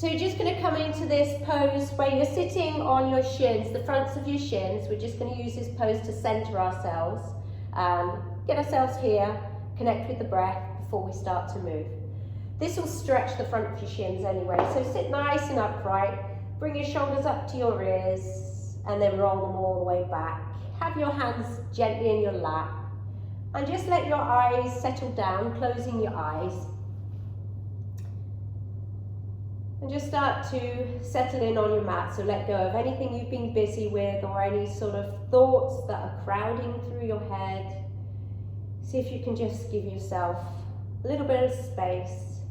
So you're just going to come into this pose where you're sitting on your shins, the fronts of your shins. We're just going to use this pose to center ourselves, get ourselves here, connect with the breath before we start to move. This will stretch the front of your shins anyway, so sit nice and upright, bring your shoulders up to your ears, and then roll them all the way back. Have your hands gently in your lap, and just let your eyes settle down, closing your eyes. And just start to settle in on your mat, so let go of anything you've been busy with or any sort of thoughts that are crowding through your head. See if you can just give yourself a little bit of space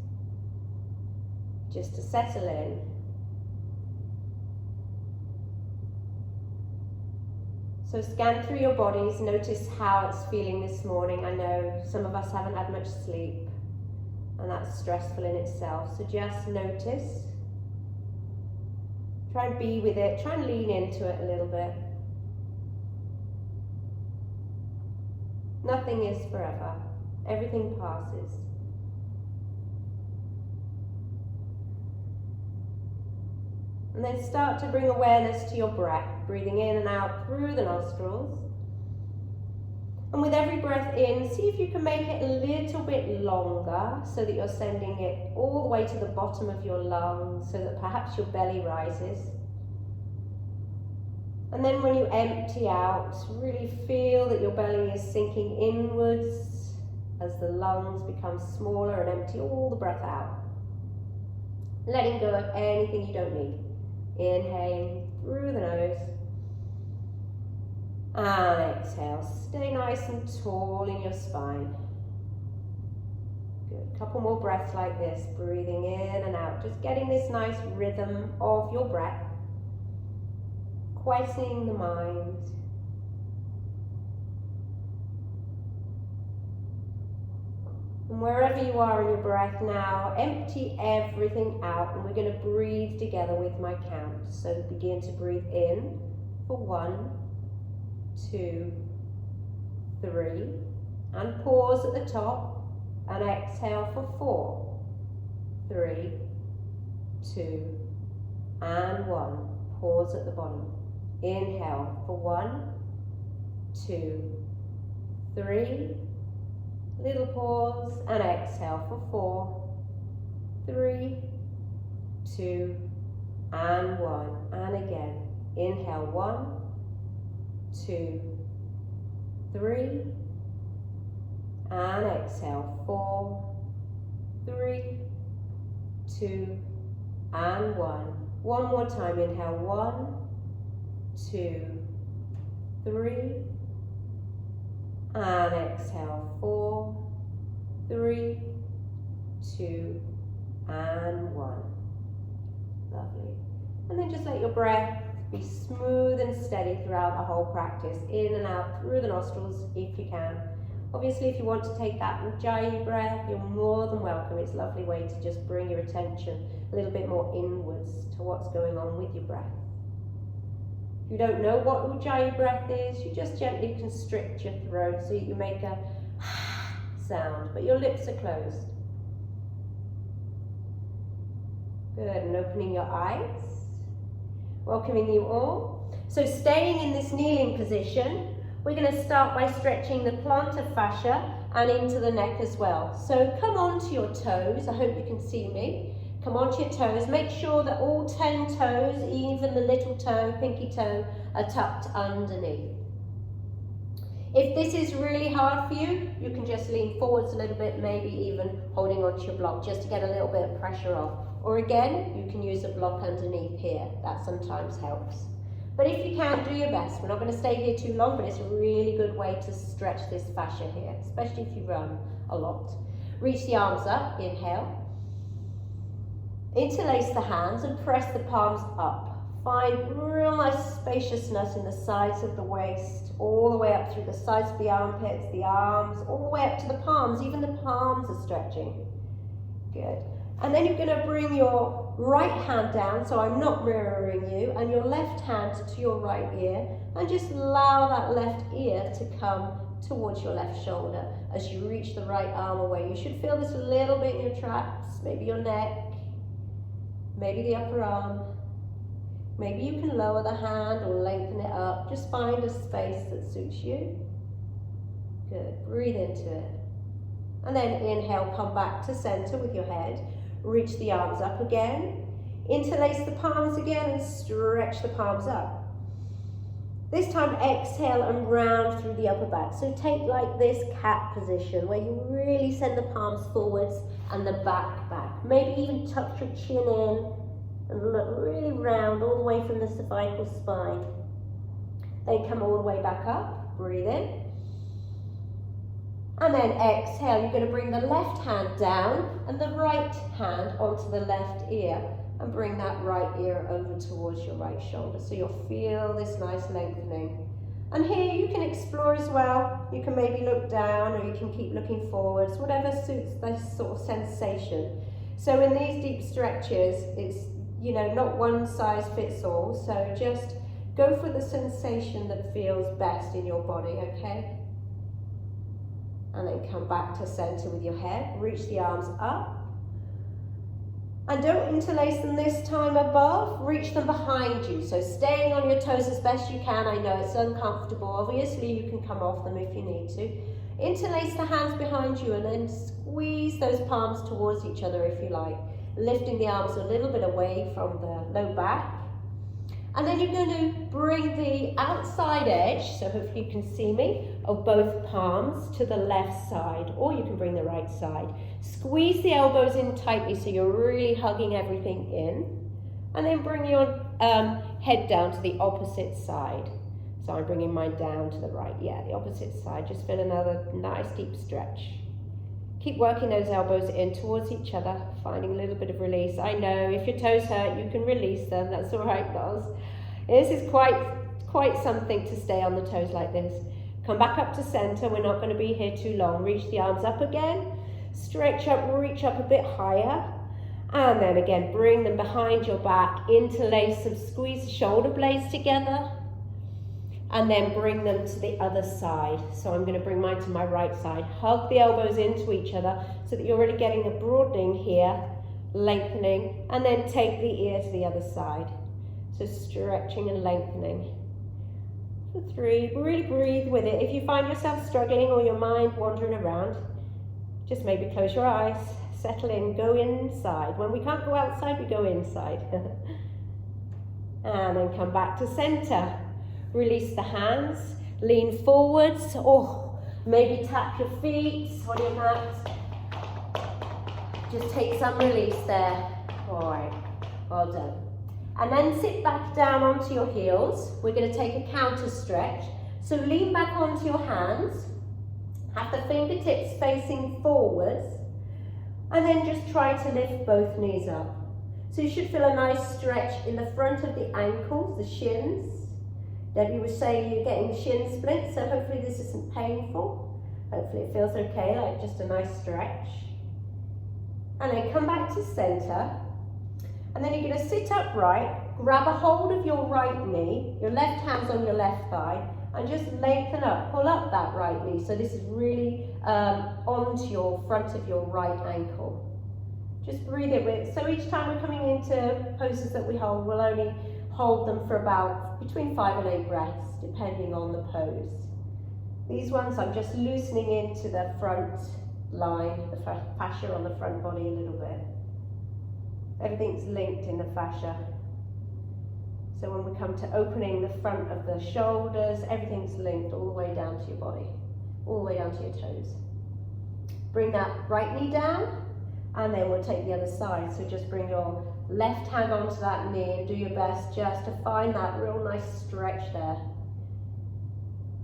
just to settle in. So scan through your bodies, notice how it's feeling this morning. I know some of us haven't had much sleep, and that's stressful in itself. So just notice. Try and be with it, try and lean into it a little bit. Nothing is forever. Everything passes. And then start to bring awareness to your breath, breathing in and out through the nostrils. And with every breath in, see if you can make it a little bit longer so that you're sending it all the way to the bottom of your lungs so that perhaps your belly rises. And then when you empty out, really feel that your belly is sinking inwards as the lungs become smaller, and empty all the breath out. Letting go of anything you don't need. Inhaling through the nose. And exhale. Stay nice and tall in your spine. Good. Couple more breaths like this. Breathing in and out. Just getting this nice rhythm of your breath. Quietening the mind. And wherever you are in your breath now, empty everything out, and we're going to breathe together with my count. So begin to breathe in for 1, 2, 3, and pause at the top, and exhale for 4, 3, 2, and 1. Pause at the bottom. Inhale for 1, 2, 3, little pause, and exhale for 4, 3, 2, and 1. And again, inhale 1, 2, 3, and exhale 4, 3, 2, and 1. One more time, inhale 1, 2, 3, and exhale 4, 3, 2, and 1. Lovely. And then just let your breath be smooth and steady throughout the whole practice, in and out through the nostrils if you can. Obviously, if you want to take that Ujjayi breath, you're more than welcome. It's a lovely way to just bring your attention a little bit more inwards to what's going on with your breath. If you don't know what Ujjayi breath is, you just gently constrict your throat so you make a sound, but your lips are closed. Good, and opening your eyes. Welcoming you all. So staying in this kneeling position, we're going to start by stretching the plantar fascia and into the neck as well. So come onto your toes. I hope you can see me. Come onto your toes. Make sure that all 10 toes, even the little toe, pinky toe, are tucked underneath. If this is really hard for you, you can just lean forwards a little bit, maybe even holding onto your block just to get a little bit of pressure off. Or again, you can use a block underneath here. That sometimes helps. But if you can, do your best. We're not going to stay here too long, but it's a really good way to stretch this fascia here, especially if you run a lot. Reach the arms up, inhale. Interlace the hands and press the palms up. Find real nice spaciousness in the sides of the waist, all the way up through the sides of the armpits, the arms, all the way up to the palms. Even the palms are stretching. Good. And then you're going to bring your right hand down, so I'm not mirroring you, and your left hand to your right ear, and just allow that left ear to come towards your left shoulder as you reach the right arm away. You should feel this a little bit in your traps, maybe your neck, maybe the upper arm. Maybe you can lower the hand or lengthen it up. Just find a space that suits you. Good, breathe into it. And then inhale, come back to center with your head. Reach the arms up again. Interlace the palms again and stretch the palms up. This time exhale and round through the upper back. So take like this cat position where you really send the palms forwards and the back back. Maybe even tuck your chin in and look really round all the way from the cervical spine. Then come all the way back up, breathe in. And then exhale, you're going to bring the left hand down and the right hand onto the left ear. And bring that right ear over towards your right shoulder. So you'll feel this nice lengthening. And here you can explore as well. You can maybe look down or you can keep looking forwards, whatever suits this sort of sensation. So in these deep stretches, it's, you know, not one size fits all. So just go for the sensation that feels best in your body, okay? And then come back to center with your head. Reach the arms up. And don't interlace them this time above, reach them behind you. So staying on your toes as best you can. I know it's uncomfortable. Obviously you can come off them if you need to. Interlace the hands behind you and then squeeze those palms towards each other if you like. Lifting the arms a little bit away from the low back. And then you're going to bring the outside edge, so hopefully you can see me, of both palms to the left side, or you can bring the right side. Squeeze the elbows in tightly so you're really hugging everything in. And then bring your head down to the opposite side. So I'm bringing mine down to the right, yeah, the opposite side. Just feel another nice deep stretch. Keep working those elbows in towards each other, finding a little bit of release. I know if your toes hurt, you can release them. That's all right, dolls. This is quite something to stay on the toes like this. Come back up to center. We're not going to be here too long. Reach the arms up again. Stretch up, reach up a bit higher. And then again, bring them behind your back. Interlace them, squeeze the shoulder blades together. And then bring them to the other side. So I'm going to bring mine to my right side. Hug the elbows into each other so that you're really getting a broadening here, lengthening, and then take the ear to the other side. So stretching and lengthening. For 3, really breathe with it. If you find yourself struggling or your mind wandering around, just maybe close your eyes, settle in, go inside. When we can't go outside, we go inside. And then come back to center. Release the hands, lean forwards, or maybe tap your feet on your mat. Just take some release there. All right, well done. And then sit back down onto your heels. We're going to take a counter stretch. So lean back onto your hands, have the fingertips facing forwards, and then just try to lift both knees up. So you should feel a nice stretch in the front of the ankles, the shins. Debbie was saying you're getting shin splints, so hopefully this isn't painful. Hopefully it feels okay, like just a nice stretch. And then come back to center. And then you're going to sit upright, grab a hold of your right knee, your left hand's on your left thigh, and just lengthen up, pull up that right knee. So this is really onto your front of your right ankle. Just breathe it with. So each time we're coming into poses that we hold, we'll only hold them for about between 5 and 8 breaths, depending on the pose. These ones I'm just loosening into the front line, the fascia on the front body a little bit. Everything's linked in the fascia. So when we come to opening the front of the shoulders, everything's linked all the way down to your body, all the way down to your toes. Bring that right knee down, and then we'll take the other side. So just bring your left hand onto that knee and do your best just to find that real nice stretch there.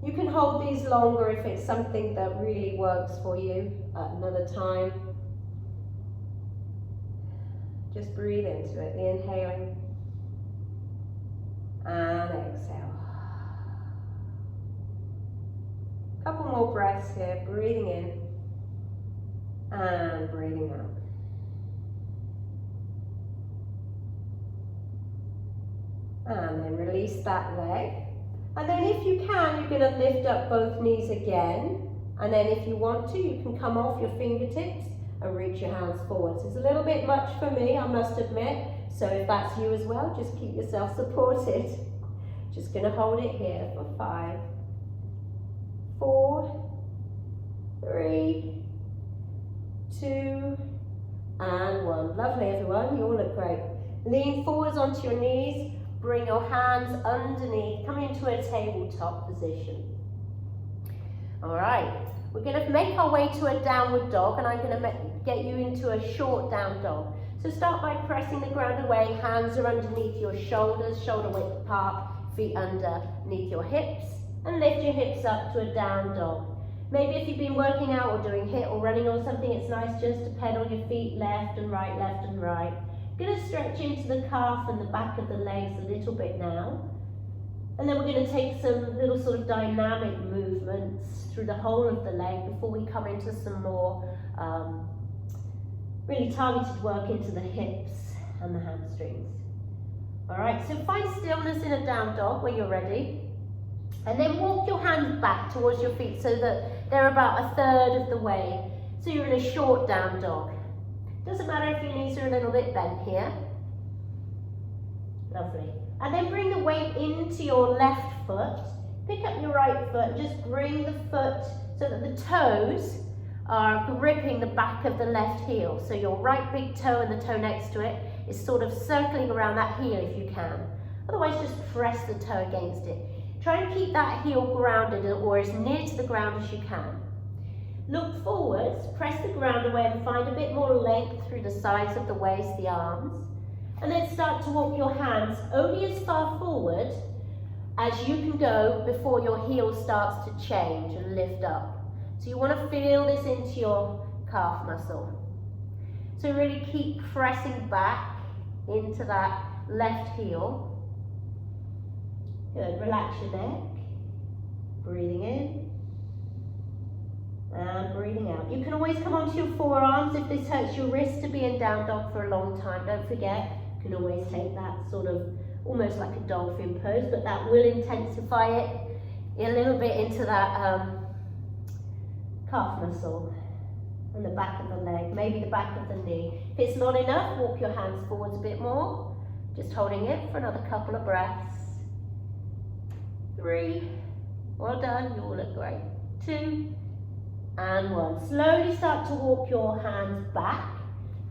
You can hold these longer if it's something that really works for you at another time. Just breathe into it, inhaling and exhale. Couple more breaths here, breathing in and breathing out. And then release that leg. And then if you can, you're going to lift up both knees again. And then if you want to, you can come off your fingertips and reach your hands forwards. It's a little bit much for me, I must admit. So if that's you as well, just keep yourself supported. Just going to hold it here for 5, 4, 3, 2, and 1. Lovely, everyone. You all look great. Lean forwards onto your knees. Bring your hands underneath. Come into a tabletop position. All right. We're going to make our way to a downward dog, and I'm going to get you into a short down dog. So start by pressing the ground away. Hands are underneath your shoulders, shoulder width apart, feet underneath your hips, and lift your hips up to a down dog. Maybe if you've been working out or doing HIIT or running or something, it's nice just to pedal your feet left and right, left and right. Going to stretch into the calf and the back of the legs a little bit now. And then we're going to take some little sort of dynamic movements through the whole of the leg before we come into some more really targeted work into the hips and the hamstrings. All right, so find stillness in a down dog when you're ready. And then walk your hands back towards your feet so that they're about 1/3 of the way. So you're in a short down dog. Doesn't matter if your knees are a little bit bent here. Lovely. And then bring the weight into your left foot. Pick up your right foot and just bring the foot so that the toes are gripping the back of the left heel. So your right big toe and the toe next to it is sort of circling around that heel if you can. Otherwise, just press the toe against it. Try and keep that heel grounded or as near to the ground as you can. Look forwards, press the ground away and find a bit more length through the sides of the waist, the arms. And then start to walk your hands only as far forward as you can go before your heel starts to change and lift up. So you want to feel this into your calf muscle. So really keep pressing back into that left heel. Good, relax your neck. Breathing in and breathing out. You can always come onto your forearms if this hurts your wrist to be in down dog for a long time. Don't forget, you can always take that sort of almost like a dolphin pose, but that will intensify it a little bit into that calf muscle and the back of the leg, maybe the back of the knee. If it's not enough, walk your hands forwards a bit more, just holding it for another couple of breaths. 3, well done, you all look great. 2, and 1. Slowly start to walk your hands back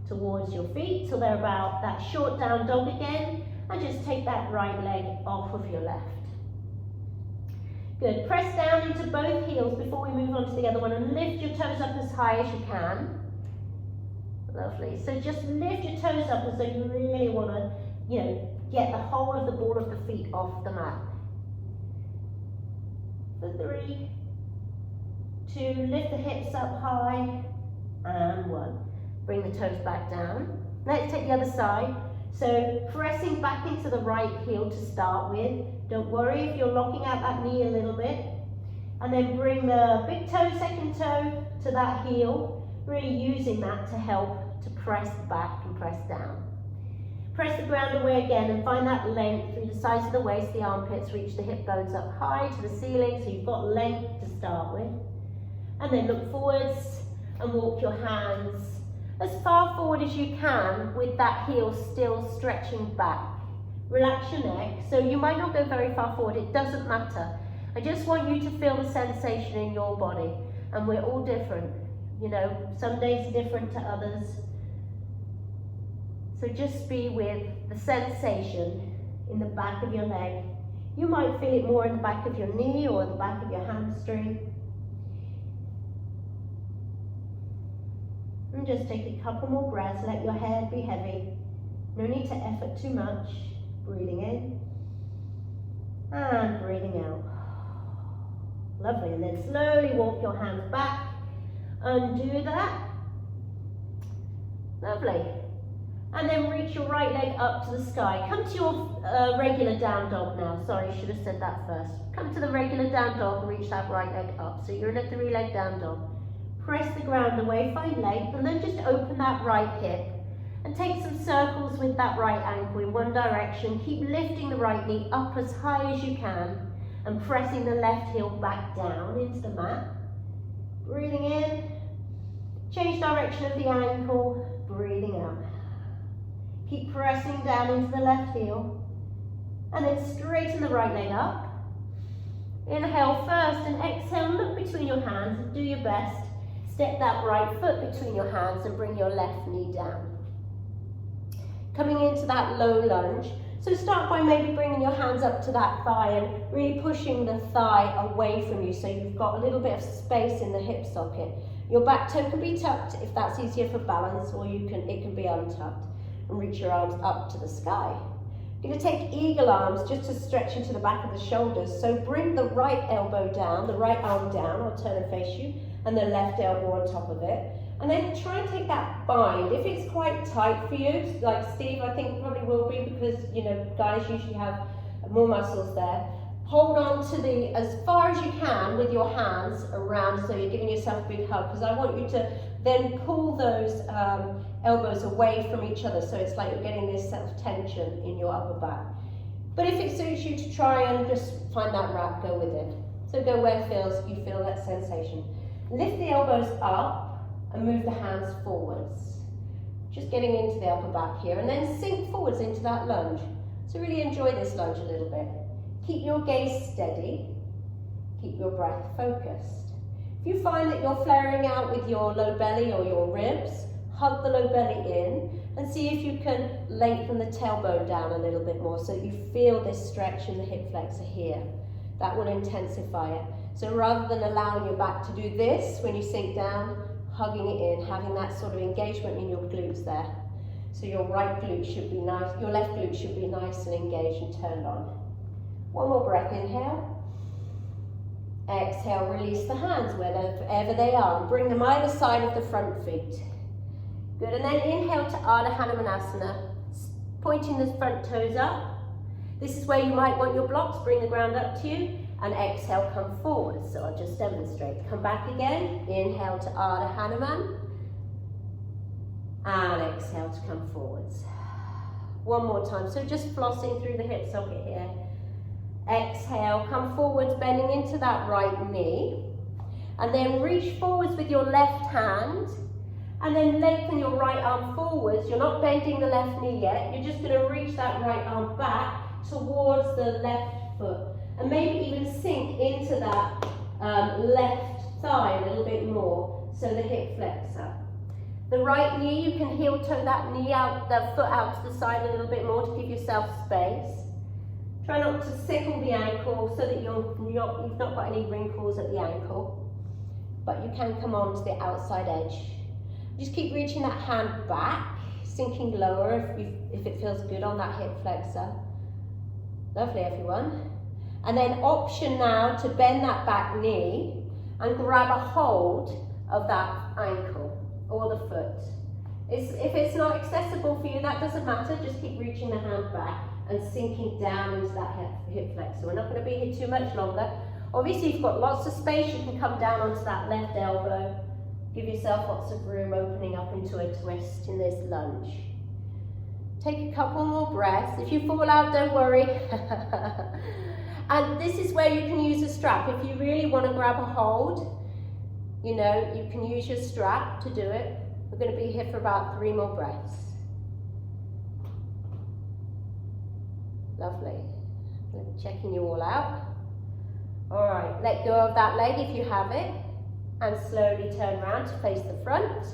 towards your feet till they're about that short down dog again, and just take that right leg off of your left. Good, press down into both heels before we move on to the other one and lift your toes up as high as you can. Lovely, so just lift your toes up as though you really want to, get the whole of the ball of the feet off the mat. For 3, 2, lift the hips up high, and 1. Bring the toes back down. Let's take the other side. So pressing back into the right heel to start with. Don't worry if you're locking out that knee a little bit. And then bring the big toe, second toe to that heel, really using that to help to press back and press down. Press the ground away again and find that length through the sides of the waist, the armpits, reach the hip bones up high to the ceiling so you've got length to start with. And then look forwards and walk your hands as far forward as you can with that heel still stretching back. Relax your neck, so you might not go very far forward, it doesn't matter. I just want you to feel the sensation in your body, and we're all different. Some days are different to others. So just be with the sensation in the back of your leg. You might feel it more in the back of your knee or the back of your hamstring. And just take a couple more breaths, let your head be heavy. No need to effort too much. Breathing in and breathing out. Lovely, and then slowly walk your hands back. Undo that. Lovely. And then reach your right leg up to the sky. Come to your regular down dog now. Sorry, I should have said that first. Come to the regular down dog and reach that right leg up. So you're in a 3-leg down dog. Press the ground away, find length, and then just open that right hip. And take some circles with that right ankle in one direction. Keep lifting the right knee up as high as you can and pressing the left heel back down into the mat. Breathing in. Change direction of the ankle. Breathing out. Keep pressing down into the left heel. And then straighten the right leg up. Inhale first and exhale, look between your hands and do your best. Step that right foot between your hands and bring your left knee down. Coming into that low lunge. So start by maybe bringing your hands up to that thigh and really pushing the thigh away from you so you've got a little bit of space in the hip socket. Your back toe can be tucked if that's easier for balance, or it can be untucked. And reach your arms up to the sky. You're going to take eagle arms just to stretch into the back of the shoulders. So bring the right elbow down, the right arm down, I'll turn and face you, and the left elbow on top of it. And then try and take that bind. If it's quite tight for you, like Steve I think probably will be, because you know guys usually have more muscles there, hold on to as far as you can with your hands around, so you're giving yourself a big hug, because I want you to then pull those elbows away from each other, so it's like you're getting this sort of tension in your upper back. But if it suits you to try and just find that wrap, go with it. So go where you feel that sensation. Lift the elbows up and move the hands forwards. Just getting into the upper back here, and then sink forwards into that lunge. So really enjoy this lunge a little bit. Keep your gaze steady. Keep your breath focused. If you find that you're flaring out with your low belly or your ribs, hug the low belly in and see if you can lengthen the tailbone down a little bit more so that you feel this stretch in the hip flexor here. That will intensify it. So rather than allowing your back to do this when you sink down, hugging it in, having that sort of engagement in your glutes there. So your right glute should be nice, your left glute should be nice and engaged and turned on. One more breath, inhale. Exhale, release the hands wherever they are and bring them either side of the front feet. Good, and then inhale to Ardha Hanumanasana, pointing the front toes up. This is where you might want your blocks, bring the ground up to you, and exhale, come forward. So I'll just demonstrate. Come back again, inhale to Ardha Hanuman, and exhale to come forwards. One more time, so just flossing through the hip socket here. Exhale, come forwards, bending into that right knee, and then reach forwards with your left hand, and then lengthen your right arm forwards. You're not bending the left knee yet, you're just going to reach that right arm back towards the left foot, and maybe even sink into that left thigh a little bit more, so the hip flexor. The right knee, you can heel toe that knee out, that foot out to the side a little bit more to give yourself space. Try not to sickle the ankle so that you've not got any wrinkles at the ankle, but you can come on to the outside edge. Just keep reaching that hand back, sinking lower if it feels good on that hip flexor. Lovely, everyone. And then option now to bend that back knee and grab a hold of that ankle or the foot. If it's not accessible for you, that doesn't matter, just keep reaching the hand back and sinking down into that hip flexor. We're not going to be here too much longer. Obviously, you've got lots of space, you can come down onto that left elbow. Give yourself lots of room, opening up into a twist in this lunge. Take a couple more breaths. If you fall out, don't worry. And this is where you can use a strap. If you really want to grab a hold, you know, you can use your strap to do it. We're going to be here for about 3 more breaths. Lovely. Checking you all out. All right, let go of that leg if you have it, and slowly turn around to face the front.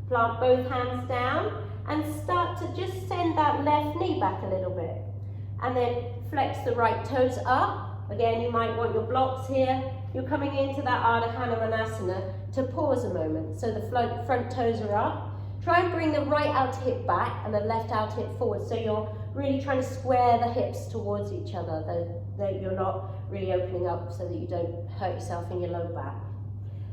Plant both hands down and start to just send that left knee back a little bit. And then flex the right toes up. Again, you might want your blocks here. You're coming into that Ardha Hanumanasana to pause a moment. So the front toes are up. Try and bring the right outer hip back and the left outer hip forward. So you're really trying to square the hips towards each other, though you're not really opening up so that you don't hurt yourself in your low back.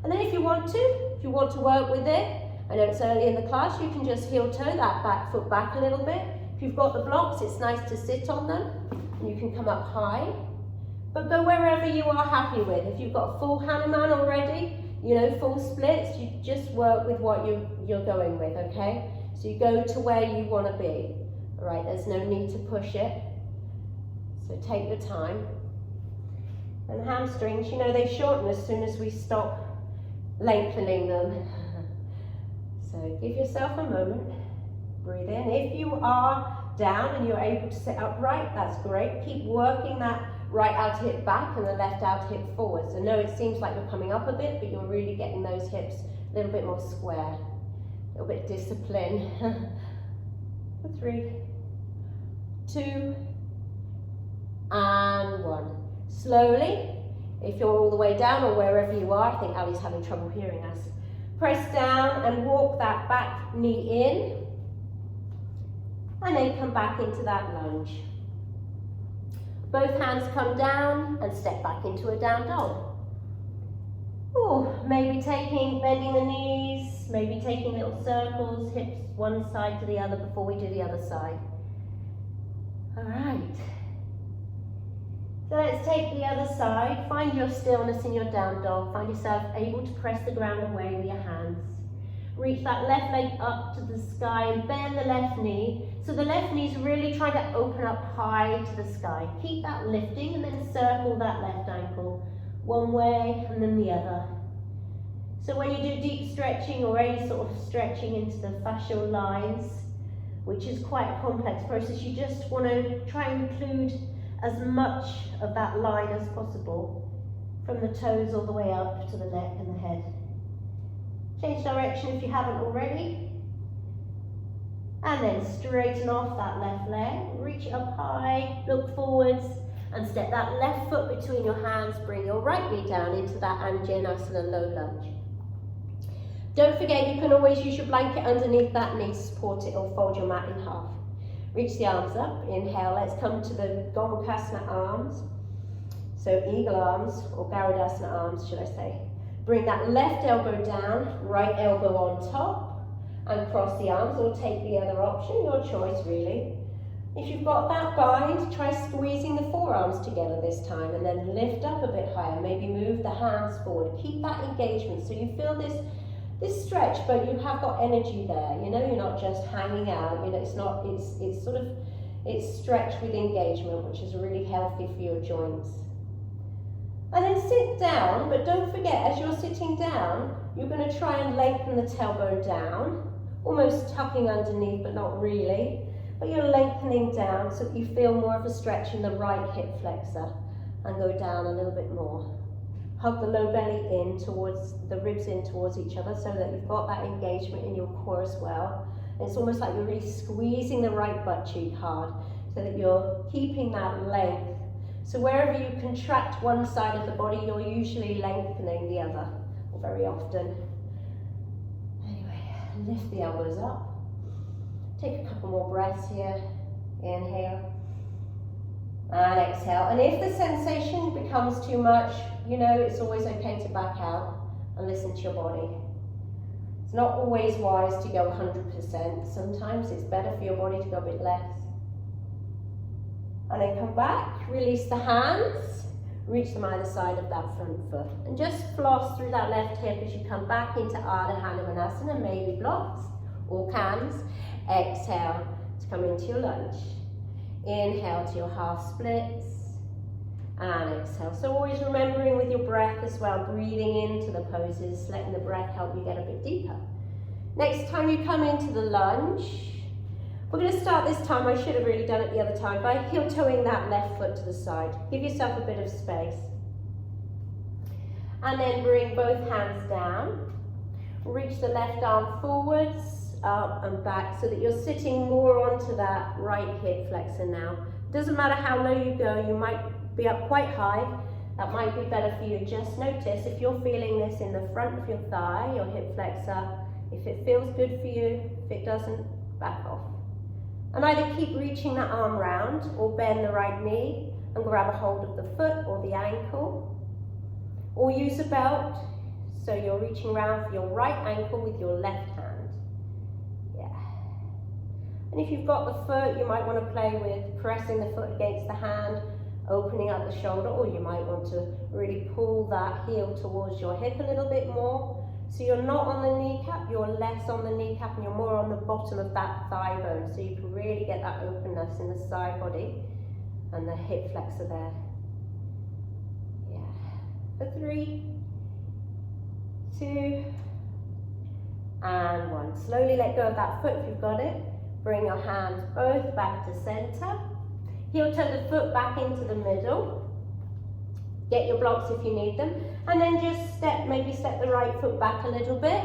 And then if you want to work with it, I know it's early in the class, you can just heel toe that back foot back a little bit. If you've got the blocks, it's nice to sit on them, and you can come up high. But go wherever you are happy with. If you've got full Hanuman already, you know, full splits, you just work with what you're going with, okay? So you go to where you want to be. All right, there's no need to push it. So take your time. And hamstrings, you know, they shorten as soon as we stop lengthening them. So give yourself a moment, Breathe in. If you are down and you're able to sit upright, that's great. Keep working that right outer hip back and the left outer hip forward. So no, it seems like you're coming up a bit, but you're really getting those hips a little bit more square. A little bit of discipline. 3, 2, and 1. Slowly, if you're all the way down or wherever you are, I think Ali's having trouble hearing us. Press down and walk that back knee in, and then come back into that lunge. Both hands come down and step back into a down dog. Ooh, maybe bending the knees, maybe taking little circles, hips one side to the other before we do the other side. All right. So let's take the other side. Find your stillness in your down dog. Find yourself able to press the ground away with your hands. Reach that left leg up to the sky and bend the left knee. So the left knee is really trying to open up high to the sky. Keep that lifting and then circle that left ankle one way and then the other. So when you do deep stretching or any sort of stretching into the fascial lines, which is quite a complex process, you just want to try and include as much of that line as possible, from the toes all the way up to the neck and the head. Change direction if you haven't already. And then straighten off that left leg, reach it up high, look forwards, and step that left foot between your hands, bring your right knee down into that Anjaneyasana low lunge. Don't forget, you can always use your blanket underneath that knee to support it or fold your mat in half. Reach the arms up, inhale, let's come to the Gomukhasana arms. So eagle arms, or Garudasana arms, should I say. Bring that left elbow down, right elbow on top, and cross the arms, or take the other option, your choice really. If you've got that bind, try squeezing the forearms together this time, and then lift up a bit higher, maybe move the hands forward. Keep that engagement, so you feel this stretch, but you have got energy there, you know, you're not just hanging out, you know, it's stretched with engagement, which is really healthy for your joints. And then sit down, but don't forget, as you're sitting down, you're going to try and lengthen the tailbone down, almost tucking underneath, but not really, but you're lengthening down so that you feel more of a stretch in the right hip flexor, and go down a little bit more. Hug the low belly in towards, the ribs in towards each other so that you've got that engagement in your core as well. And it's almost like you're really squeezing the right butt cheek hard so that you're keeping that length. So wherever you contract one side of the body, you're usually lengthening the other, or very often. Anyway, lift the elbows up. Take a couple more breaths here. Inhale. And exhale. And if the sensation becomes too much, you know, it's always okay to back out and listen to your body. It's not always wise to go 100%. Sometimes it's better for your body to go a bit less. And then come back, release the hands, reach them either side of that front foot. And just floss through that left hip as you come back into Ardha Hanumanasana, maybe blocks or cans. Exhale to come into your lunge. Inhale to your half splits. And exhale. So always remembering with your breath as well, breathing into the poses, letting the breath help you get a bit deeper. Next time you come into the lunge, we're going to start this time, I should have really done it the other time, by heel-toeing that left foot to the side. Give yourself a bit of space. And then bring both hands down. Reach the left arm forwards, up and back, so that you're sitting more onto that right hip flexor now. Doesn't matter how low you go, you might be up quite high. That might be better for you. Just notice if you're feeling this in the front of your thigh, your hip flexor, if it feels good for you, if it doesn't, back off. And either keep reaching that arm round or bend the right knee and grab a hold of the foot or the ankle. Or use a belt, so you're reaching around for your right ankle with your left hand. Yeah. And if you've got the foot, you might want to play with pressing the foot against the hand, opening up the shoulder, or you might want to really pull that heel towards your hip a little bit more. So you're not on the kneecap, you're less on the kneecap, and you're more on the bottom of that thigh bone, so you can really get that openness in the side body and the hip flexor there. Yeah. For 3, 2, and 1. Slowly let go of that foot if you've got it. Bring your hands both back to center. Heel turn the foot back into the middle. Get your blocks if you need them. And then just maybe step the right foot back a little bit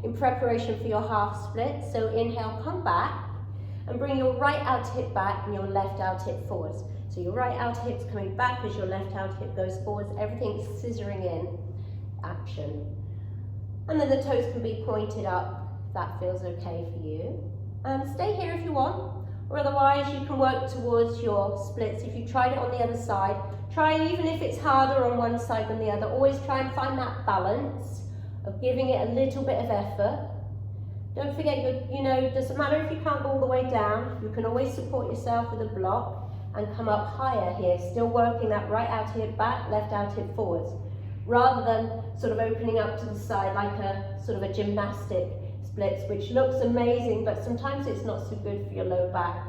in preparation for your half split. So inhale, come back and bring your right outer hip back and your left outer hip forwards. So your right outer hip's coming back as your left outer hip goes forwards. Everything's scissoring in. Action. And then the toes can be pointed up. That feels okay for you. Stay here if you want, or otherwise you can work towards your splits. If you tried it on the other side, try, even if it's harder on one side than the other, always try and find that balance of giving it a little bit of effort. Don't forget, it doesn't matter if you can't go all the way down, you can always support yourself with a block and come up higher here, still working that right outer hip back, left outer hip forwards, rather than sort of opening up to the side like a sort of a gymnastic splits, which looks amazing, but sometimes it's not so good for your low back,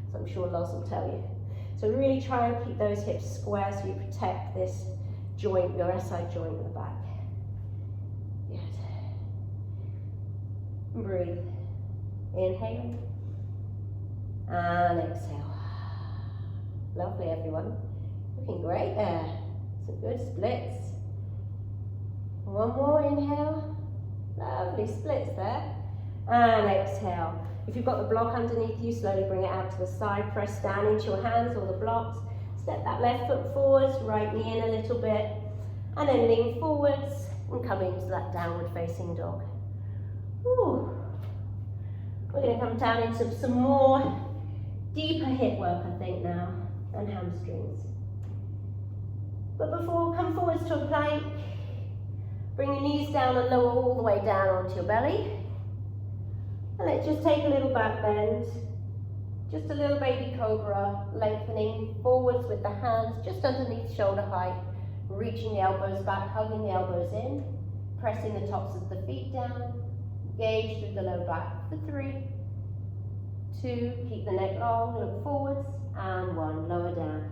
as I'm sure Loz will tell you. So really try and keep those hips square so you protect this joint, your SI joint in the back. Good. Breathe. Inhale. And exhale. Lovely, everyone. Looking great there. Some good splits. One more, inhale. Lovely splits there. And exhale. If you've got the block underneath you, slowly bring it out to the side. Press down into your hands or the blocks. Step that left foot forwards, right knee in a little bit. And then lean forwards and come into that downward facing dog. Whew. We're going to come down into some more deeper hip work, I think, now, and hamstrings. But before, come forwards to a plank. Bring your knees down and lower all the way down onto your belly. And let's just take a little back bend. Just a little baby cobra, lengthening forwards with the hands just underneath shoulder height. Reaching the elbows back, hugging the elbows in. Pressing the tops of the feet down. Engage through the low back for 3, 2, keep the neck long, look forwards, and 1, lower down.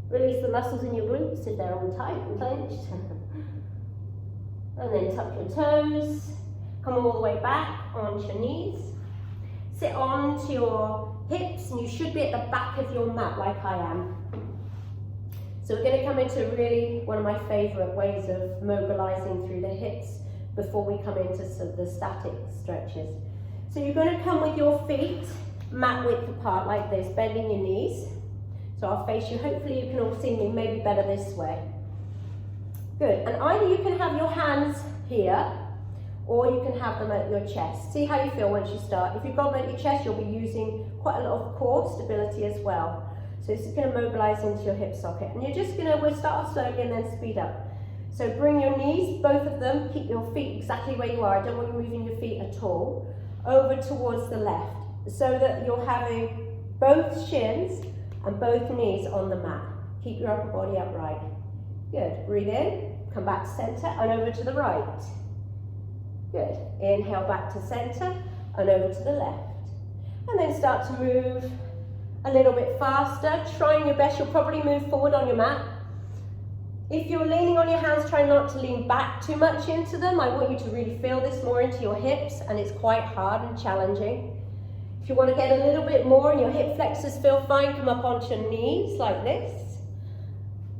Release the muscles in your glutes if they're on tight and clenched. And then tuck your toes, come all the way back onto your knees. Sit onto your hips, and you should be at the back of your mat like I am. So we're going to come into really one of my favourite ways of mobilising through the hips before we come into the static stretches. So you're going to come with your feet mat width apart like this, bending your knees. So I'll face you, hopefully you can all see me, maybe better this way. Good, and either you can have your hands here, or you can have them at your chest. See how you feel once you start. If you've got them at your chest, you'll be using quite a lot of core stability as well. So this is going to mobilise into your hip socket. And you're just going to, we'll start off slowly and then speed up. So bring your knees, both of them, keep your feet exactly where you are. I don't want you moving your feet at all. Over towards the left, so that you're having both shins and both knees on the mat. Keep your upper body upright. Good, breathe in, come back to centre and over to the right. Good, inhale back to centre and over to the left. And then start to move a little bit faster, trying your best, you'll probably move forward on your mat. If you're leaning on your hands, try not to lean back too much into them. I want you to really feel this more into your hips, and it's quite hard and challenging. If you want to get a little bit more and your hip flexors feel fine, come up onto your knees like this.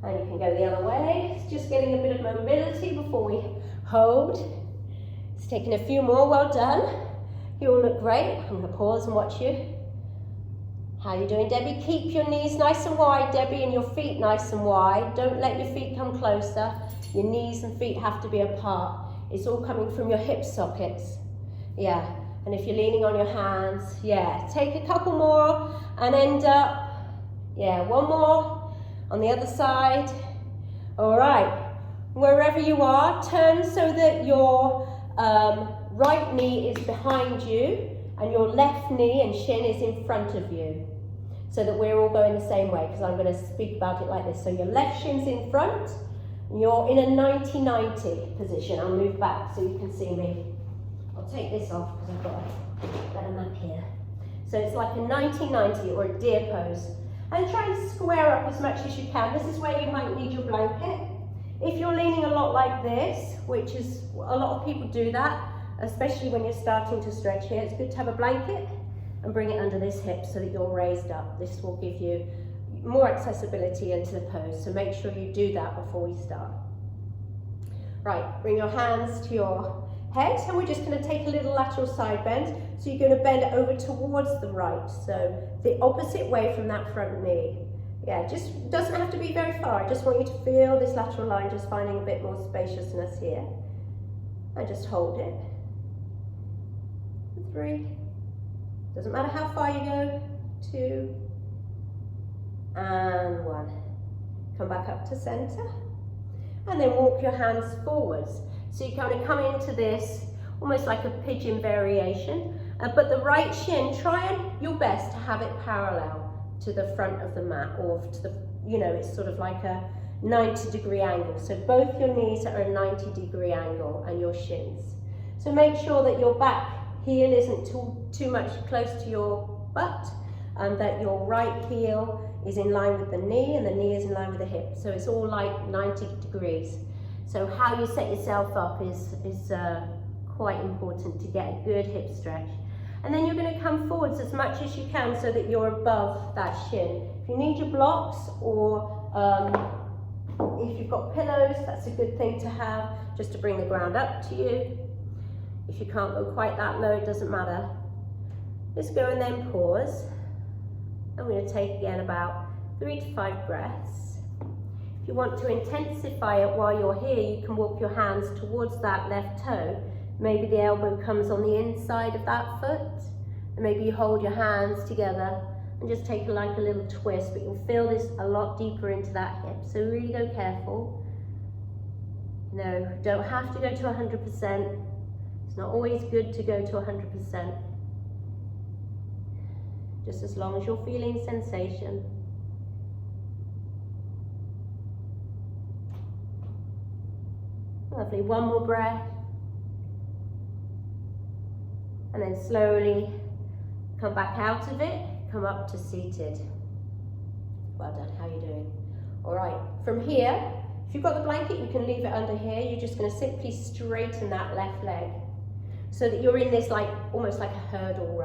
And you can go the other way. It's just getting a bit of mobility before we hold. It's taking a few more, well done. You all look great. I'm going to pause and watch you. How are you doing, Debbie? Keep your knees nice and wide, Debbie, and your feet nice and wide. Don't let your feet come closer. Your knees and feet have to be apart. It's all coming from your hip sockets. Yeah, and if you're leaning on your hands, yeah, take a couple more and end up, yeah, one more on the other side. All right, wherever you are, turn so that your right knee is behind you and your left knee and shin is in front of you, so that we're all going the same way, because I'm going to speak about it like this. So your left shin's in front, and you're in a 90-90 position. I'll move back so you can see me. I'll take this off because I've got a better map here. So it's like a 90-90 or a deer pose. And try and square up as much as you can. This is where you might need your blanket. If you're leaning a lot like this, which is, a lot of people do that, especially when you're starting to stretch here, it's good to have a blanket and bring it under this hip so that you're raised up. This will give you more accessibility into the pose, so make sure you do that before we start. Right, bring your hands to your head, and we're just going to take a little lateral side bend. So you're going to bend it over towards the right, so the opposite way from that front knee. Yeah, just doesn't have to be very far. I just want you to feel this lateral line, just finding a bit more spaciousness here. And just hold it. 3. Doesn't matter how far you go. 2. And 1. Come back up to center. And then walk your hands forwards. So you kind of come into this, almost like a pigeon variation. But the right shin, try your best to have it parallel to the front of the mat, or to the, it's sort of like a 90-degree angle. So both your knees are a 90-degree angle, and your shins. So make sure that your back heel isn't too much close to your butt, and that your right heel is in line with the knee, and the knee is in line with the hip. So it's all like 90 degrees. So how you set yourself up is quite important to get a good hip stretch. And then you're going to come forwards as much as you can so that you're above that shin. If you need your blocks, or if you've got pillows, that's a good thing to have, just to bring the ground up to you. If you can't go quite that low, it doesn't matter. Just go and then pause. I'm going to take again about 3 to 5 breaths. If you want to intensify it while you're here, you can walk your hands towards that left toe. Maybe the elbow comes on the inside of that foot, and maybe you hold your hands together and just take like a little twist, but you'll feel this a lot deeper into that hip. So really go careful. Don't have to go to 100%. It's not always good to go to 100%. Just as long as you're feeling sensation. Lovely, one more breath. And then slowly come back out of it, come up to seated. Well done, how are you doing? All right, from here, if you've got the blanket, you can leave it under here. You're just going to simply straighten that left leg so that you're in this almost like a hurdle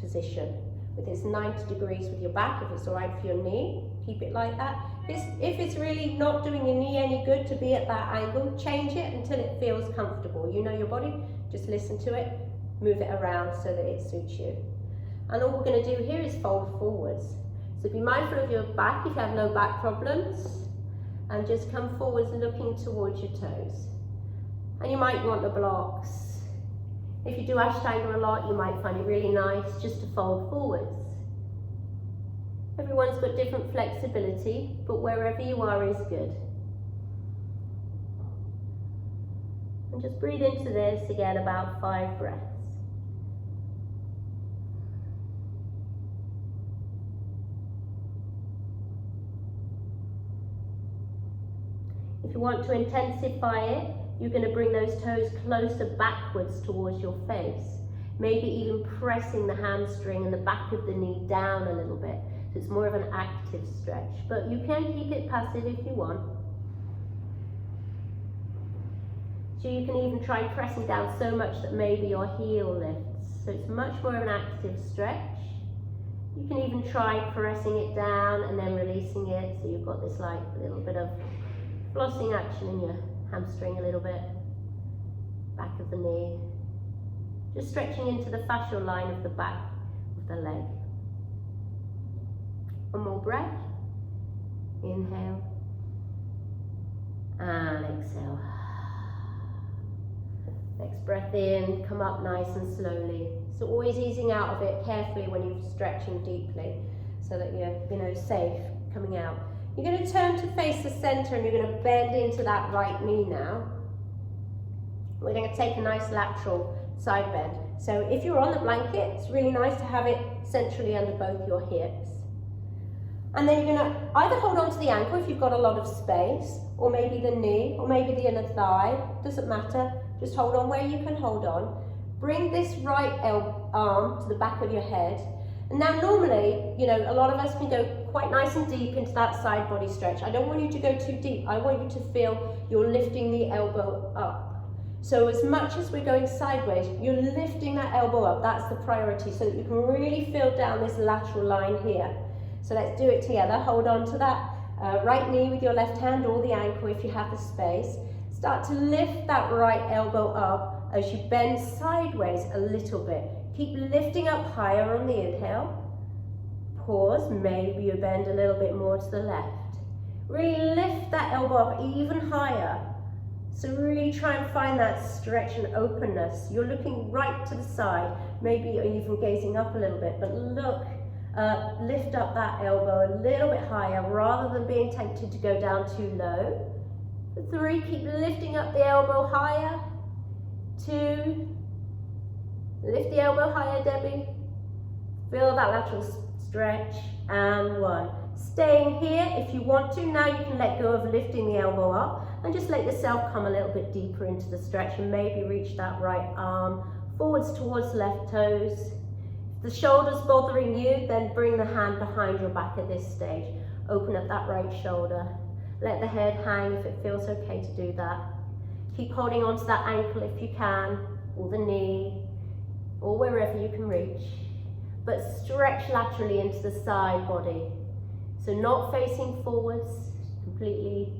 position with this 90 degrees with your back. If it's all right for your knee, keep it like that. If it's really not doing your knee any good to be at that angle, change it until it feels comfortable. You know your body, just listen to it, move it around so that it suits you. And all we're going to do here is fold forwards. So be mindful of your back if you have no back problems, and just come forwards looking towards your toes. And you might want the blocks. If you do Ashtanga a lot, you might find it really nice just to fold forwards. Everyone's got different flexibility, but wherever you are is good. And just breathe into this again, about 5 breaths. If you want to intensify it, you're going to bring those toes closer backwards towards your face. Maybe even pressing the hamstring and the back of the knee down a little bit. So it's more of an active stretch, but you can keep it passive if you want. So you can even try pressing down so much that maybe your heel lifts. So it's much more of an active stretch. You can even try pressing it down and then releasing it. So you've got this like little bit of flossing action in your hamstring a little bit, back of the knee. Just stretching into the fascial line of the back of the leg. One more breath. Inhale and exhale. Next breath in, come up nice and slowly. So always easing out of it carefully when you're stretching deeply so that you're safe coming out. You're going to turn to face the center and you're going to bend into that right knee now. We're going to take a nice lateral side bend. So if you're on the blanket, it's really nice to have it centrally under both your hips. And then you're going to either hold on to the ankle if you've got a lot of space, or maybe the knee, or maybe the inner thigh, doesn't matter. Just hold on where you can hold on. Bring this right arm to the back of your head. And now normally, a lot of us can go quite nice and deep into that side body stretch. I don't want you to go too deep. I want you to feel you're lifting the elbow up. So as much as we're going sideways, you're lifting that elbow up. That's the priority, so that you can really feel down this lateral line here. So let's do it together. Hold on to that right knee with your left hand, or the ankle if you have the space. Start to lift that right elbow up as you bend sideways a little bit. Keep lifting up higher on the inhale. Pause, maybe you bend a little bit more to the left. Really lift that elbow up even higher. So really try and find that stretch and openness. You're looking right to the side, maybe you're even gazing up a little bit, but look, lift up that elbow a little bit higher rather than being tempted to go down too low. 3, keep lifting up the elbow higher. 2, lift the elbow higher, Debbie. Feel that lateral stretch. And 1. Staying here, if you want to, now you can let go of lifting the elbow up and just let yourself come a little bit deeper into the stretch and maybe reach that right arm forwards towards the left toes. If the shoulder's bothering you, then bring the hand behind your back at this stage. Open up that right shoulder. Let the head hang if it feels okay to do that. Keep holding on to that ankle if you can, or the knee, or wherever you can reach. But stretch laterally into the side body. So not facing forwards, completely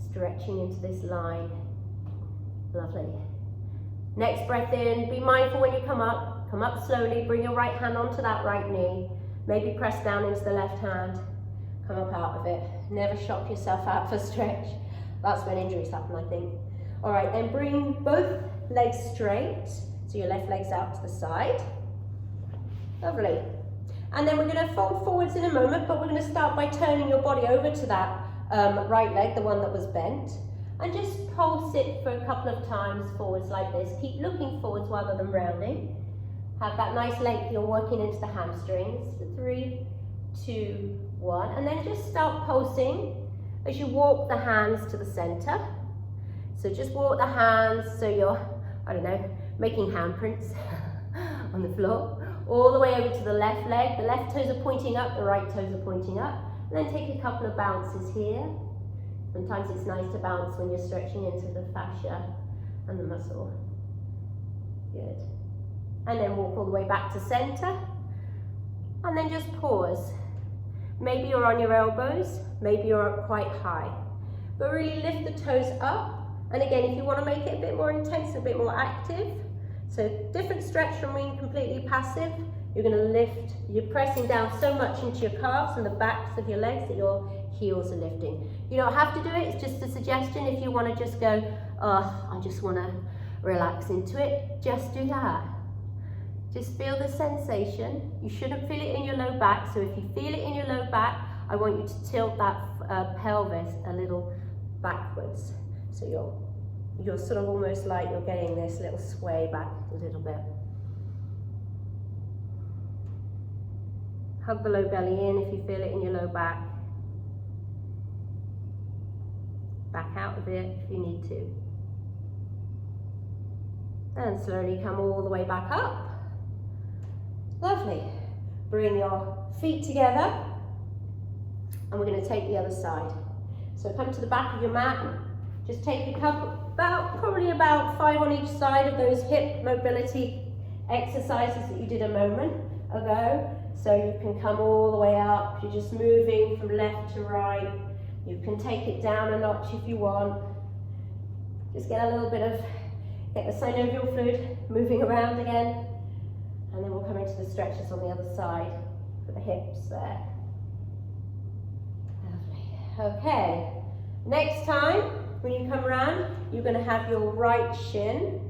stretching into this line. Lovely. Next breath in, be mindful when you come up slowly, bring your right hand onto that right knee. Maybe press down into the left hand. Come up out of it. Never shock yourself out for stretch. That's when injuries happen, I think. All right, then bring both legs straight. So your left leg's out to the side. Lovely. And then we're going to fold forwards in a moment, but we're going to start by turning your body over to that right leg, the one that was bent. And just pulse it for a couple of times forwards like this. Keep looking forwards rather than rounding. Have that nice length you're working into the hamstrings. 3, 2, 1. And then just start pulsing as you walk the hands to the center. So just walk the hands so you're, I don't know, making handprints on the floor. All the way over to the left leg. The left toes are pointing up, the right toes are pointing up. And then take a couple of bounces here. Sometimes it's nice to bounce when you're stretching into the fascia and the muscle. Good. And then walk all the way back to center. And then just pause. Maybe you're on your elbows, maybe you're up quite high. But really lift the toes up. And again, if you want to make it a bit more intense, a bit more active, so different stretch from being completely passive, you're going to lift, you're pressing down so much into your calves and the backs of your legs that your heels are lifting. You don't have to do it, it's just a suggestion. If you want to just go, oh, I just want to relax into it, just do that. Just feel the sensation. You shouldn't feel it in your low back, so if you feel it in your low back, I want you to tilt that pelvis a little backwards. So you're sort of almost like you're getting this little sway back a little bit. Hug the low belly in if you feel it in your low back. Back out of it if you need to. And slowly come all the way back up. Lovely. Bring your feet together. And we're going to take the other side. So come to the back of your mat. Just take a couple, probably about 5 on each side of those hip mobility exercises that you did a moment ago. So you can come all the way up. You're just moving from left to right. You can take it down a notch if you want. Just get a little bit of, get the synovial fluid moving around again. And then we'll come into the stretches on the other side for the hips there. Lovely. Okay. Next time, when you come around, you're going to have your right shin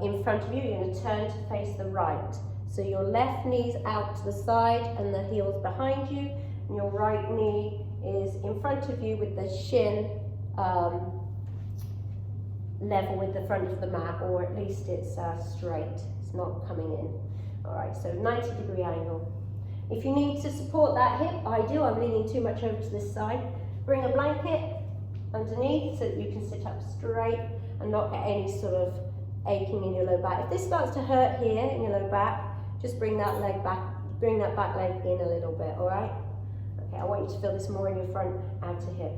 in front of you. You're going to turn to face the right. So your left knee's out to the side and the heel's behind you. And your right knee is in front of you with the shin level with the front of the mat, or at least it's straight. It's not coming in. All right, so 90-degree angle. If you need to support that hip, I do. I'm leaning too much over to this side. Bring a blanket underneath so that you can sit up straight and not get any sort of aching in your low back. If this starts to hurt here in your low back, just bring that leg back, bring that back leg in a little bit, all right? Okay, I want you to feel this more in your front outer hip.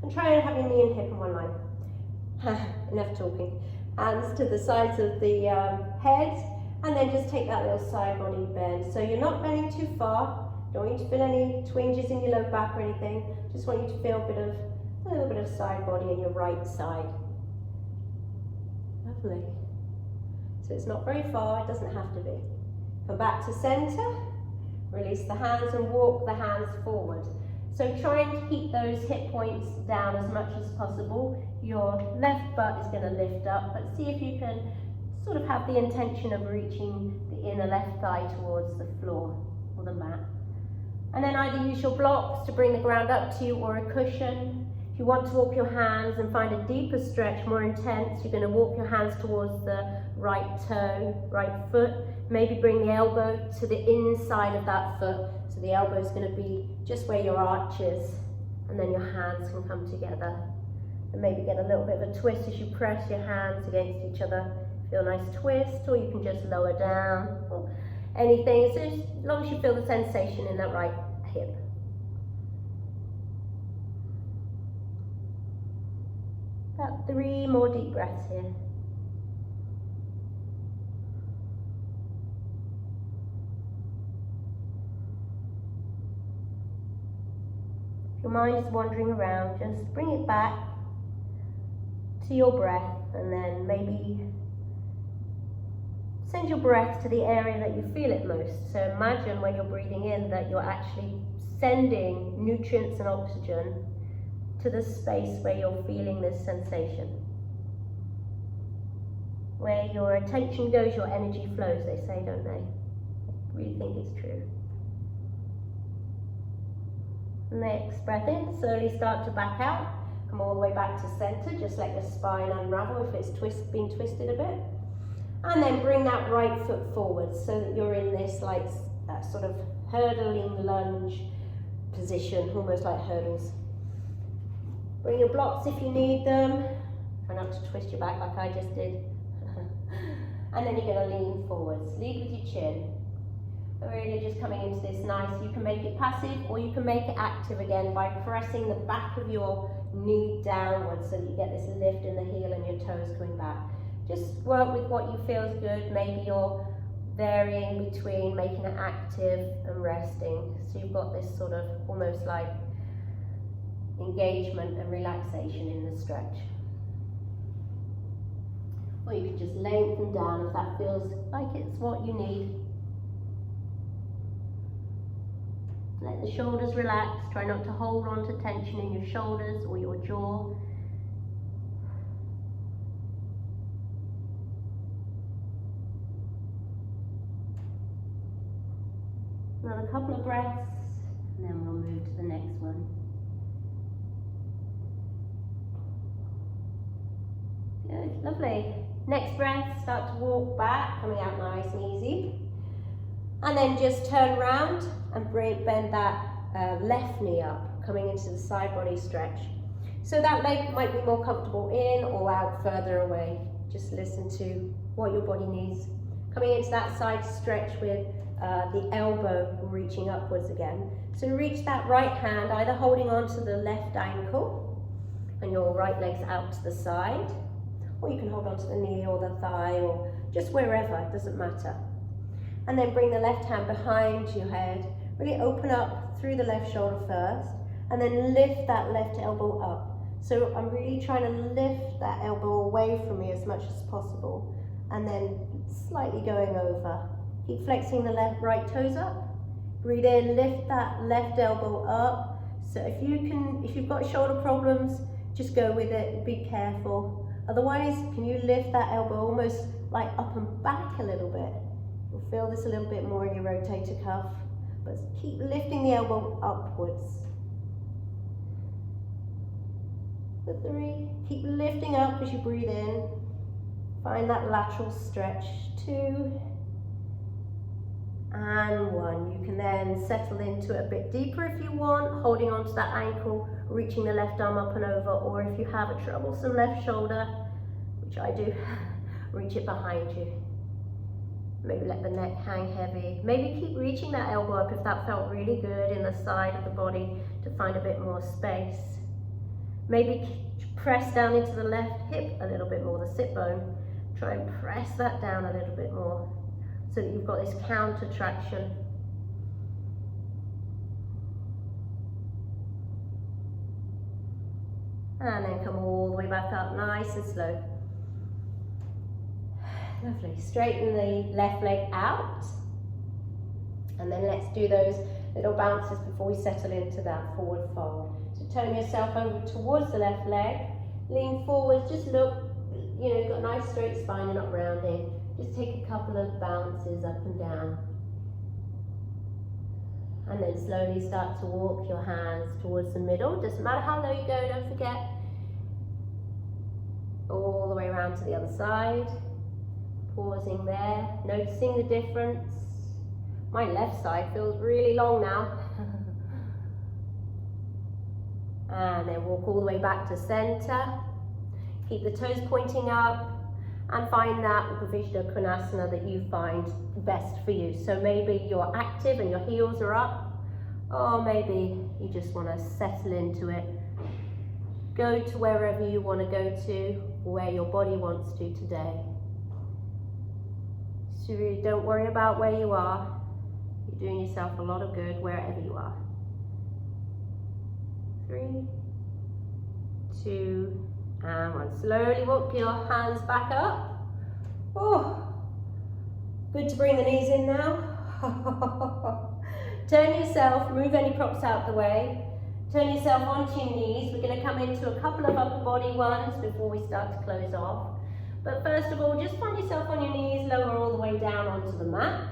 And try and have your knee and hip in one line. Enough talking. Hands to the sides of the head, and then just take that little side body bend. So you're not bending too far. Don't want you to feel any twinges in your low back or anything. Just want you to feel a little bit of side body in your right side. Lovely. So it's not very far, it doesn't have to be. Come back to center, release the hands and walk the hands forward. So try and keep those hip points down as much as possible. Your left butt is going to lift up, but see if you can sort of have the intention of reaching the inner left thigh towards the floor or the mat. And then either use your blocks to bring the ground up to you or a cushion. If you want to walk your hands and find a deeper stretch, more intense, you're going to walk your hands towards the right toe, right foot. Maybe bring the elbow to the inside of that foot. So the elbow is going to be just where your arch is, and then your hands can come together. And maybe get a little bit of a twist as you press your hands against each other. Feel a nice twist, or you can just lower down, or anything, so as long as you feel the sensation in that right hip. About 3 more deep breaths here. If your mind is wandering around, just bring it back to your breath, and then maybe send your breath to the area that you feel it most. So imagine when you're breathing in that you're actually sending nutrients and oxygen to the space where you're feeling this sensation. Where your attention goes, your energy flows, they say, don't they? I really think it's true. Next breath in, slowly start to back out. Come all the way back to center, just let your spine unravel if it's been twisted a bit. And then bring that right foot forward so that you're in this like sort of hurdling lunge position, almost like hurdles. Bring your blocks if you need them. Try not to twist your back like I just did. And then you're going to lean forwards. Lead with your chin. Really just coming into this nice, you can make it passive or you can make it active again by pressing the back of your knee downwards so that you get this lift in the heel and your toes coming back. Just work with what you feel is good. Maybe you're varying between making it active and resting. So you've got this sort of almost like engagement and relaxation in the stretch. Or you can just lengthen down if that feels like it's what you need. Let the shoulders relax. Try not to hold on to tension in your shoulders or your jaw. Another couple of breaths, and then we'll move to the next one. Good, lovely. Next breath, start to walk back, coming out nice and easy. And then just turn around and bend that left knee up, coming into the side body stretch. So that leg might be more comfortable in or out further away. Just listen to what your body needs. Coming into that side stretch with the elbow reaching upwards again. So reach that right hand, either holding on to the left ankle and your right leg's out to the side, or you can hold on to the knee or the thigh or just wherever, it doesn't matter. And then bring the left hand behind your head, really open up through the left shoulder first, and then lift that left elbow up. So I'm really trying to lift that elbow away from me as much as possible, and then slightly going over. Keep flexing the right toes up. Breathe in, lift that left elbow up. So if you've got shoulder problems, just go with it, be careful. Otherwise, can you lift that elbow almost like up and back a little bit? You'll feel this a little bit more in your rotator cuff, but keep lifting the elbow upwards. For 3, keep lifting up as you breathe in. Find that lateral stretch. 2, and 1. You can then settle into it a bit deeper if you want, holding onto that ankle, reaching the left arm up and over, or if you have a troublesome left shoulder, which I do, reach it behind you. Maybe let the neck hang heavy. Maybe keep reaching that elbow up if that felt really good in the side of the body to find a bit more space. Maybe press down into the left hip a little bit more, the sit bone, Try and press that down a little bit more so that you've got this counter traction. And then come all the way back up, nice and slow. Lovely. Straighten the left leg out. And then let's do those little bounces before we settle into that forward fold. So turn yourself over towards the left leg. Lean forward, just look, you know, you've got a nice straight spine, you're not rounding. Just take a couple of bounces up and down. And then slowly start to walk your hands towards the middle. Doesn't matter how low you go, don't forget. All the way around to the other side. Pausing there, noticing the difference. My left side feels really long now. And then walk all the way back to center. Keep the toes pointing up and find that Upavishta Konasana that you find best for you. So maybe you're active and your heels are up, or maybe you just want to settle into it. Go to wherever you want to go to, where your body wants to today. So really don't worry about where you are. You're doing yourself a lot of good wherever you are. 3, 2, and 1. Slowly walk your hands back up. Oh, good to bring the knees in now. Turn yourself, move any props out the way. Turn yourself onto your knees. We're going to come into a couple of upper body ones before we start to close off. But first of all, just find yourself on your knees, lower all the way down onto the mat.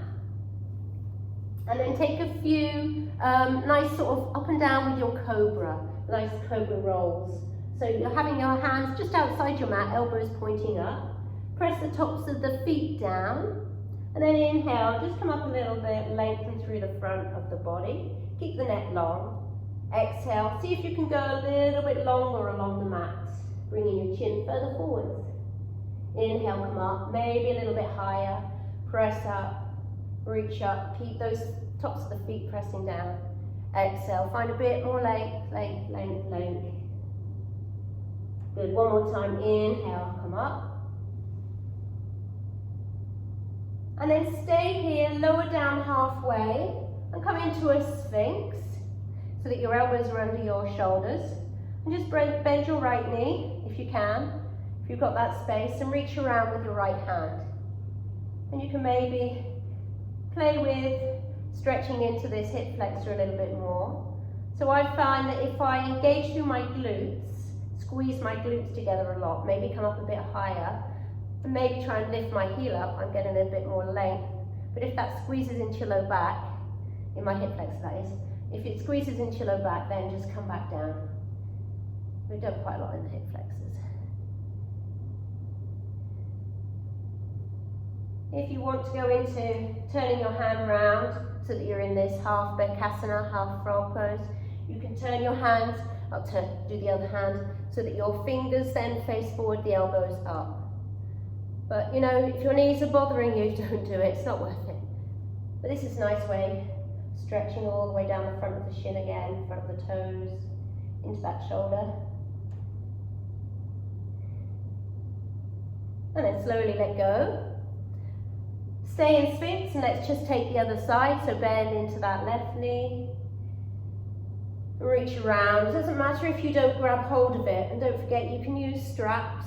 And then take a few nice sort of up and down with your cobra, nice cobra rolls. So you're having your hands just outside your mat, elbows pointing up. Press the tops of the feet down. And then inhale, just come up a little bit, lengthen through the front of the body. Keep the neck long. Exhale, see if you can go a little bit longer along the mat, bringing your chin further forwards. Inhale, come up, maybe a little bit higher. Press up, reach up, keep those tops of the feet pressing down. Exhale, find a bit more length, length, length, length. Good, one more time, inhale, come up. And then stay here, lower down halfway, and come into a sphinx, so that your elbows are under your shoulders. And just bend your right knee, if you can, if you've got that space, and reach around with your right hand. And you can maybe play with stretching into this hip flexor a little bit more. So I find that if I engage through my glutes, squeeze my glutes together a lot, maybe come up a bit higher, and maybe try and lift my heel up, I'm getting a bit more length. But if that squeezes into your low back, in my hip flexor that is, if it squeezes into your low back, then just come back down. We've done quite a lot in the hip flexors. If you want to go into turning your hand round so that you're in this half Bekasana, half frog pose, you can turn your hands up to do the other hand so that your fingers then face forward, the elbows up. But you know, if your knees are bothering you, don't do it, it's not worth it. But this is a nice way, stretching all the way down the front of the shin again, front of the toes, into that shoulder. And then slowly let go. Stay in Sphinx, and let's just take the other side, so bend into that left knee. Reach around, it doesn't matter if you don't grab hold of it, and don't forget you can use straps.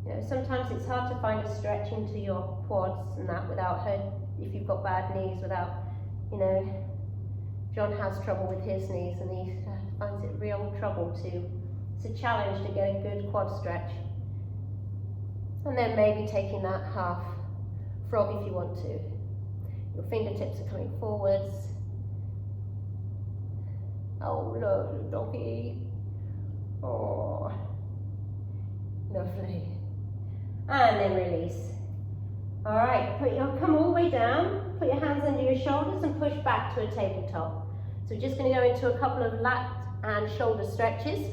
You know, sometimes it's hard to find a stretch into your quads and that without hurt, if you've got bad knees, without, you know, John has trouble with his knees and he finds it real trouble it's a challenge to get a good quad stretch. And then maybe taking that half frog if you want to. Your fingertips are coming forwards. Oh, lovely doggy. Oh, lovely. And then release. All right, come all the way down, put your hands under your shoulders and push back to a tabletop. So we're just going to go into a couple of lat and shoulder stretches.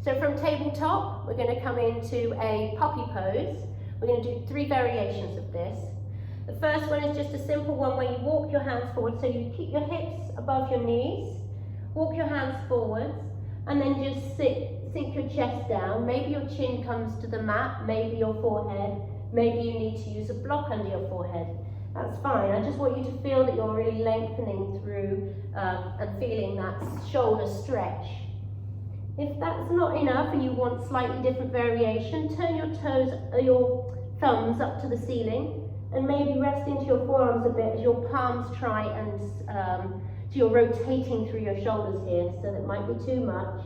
So from tabletop, we're going to come into a puppy pose. We're going to do 3 variations of this. The first one is just a simple one where you walk your hands forward, so you keep your hips above your knees, walk your hands forwards, and then just sit sink your chest down. Maybe your chin comes to the mat, maybe your forehead, maybe you need to use a block under your forehead. That's fine. I just want you to feel that you're really lengthening through and feeling that shoulder stretch. If that's not enough and you want slightly different variation, turn your toes, your thumbs up to the ceiling and maybe rest into your forearms a bit as your palms try and, so you're rotating through your shoulders here, so that might be too much.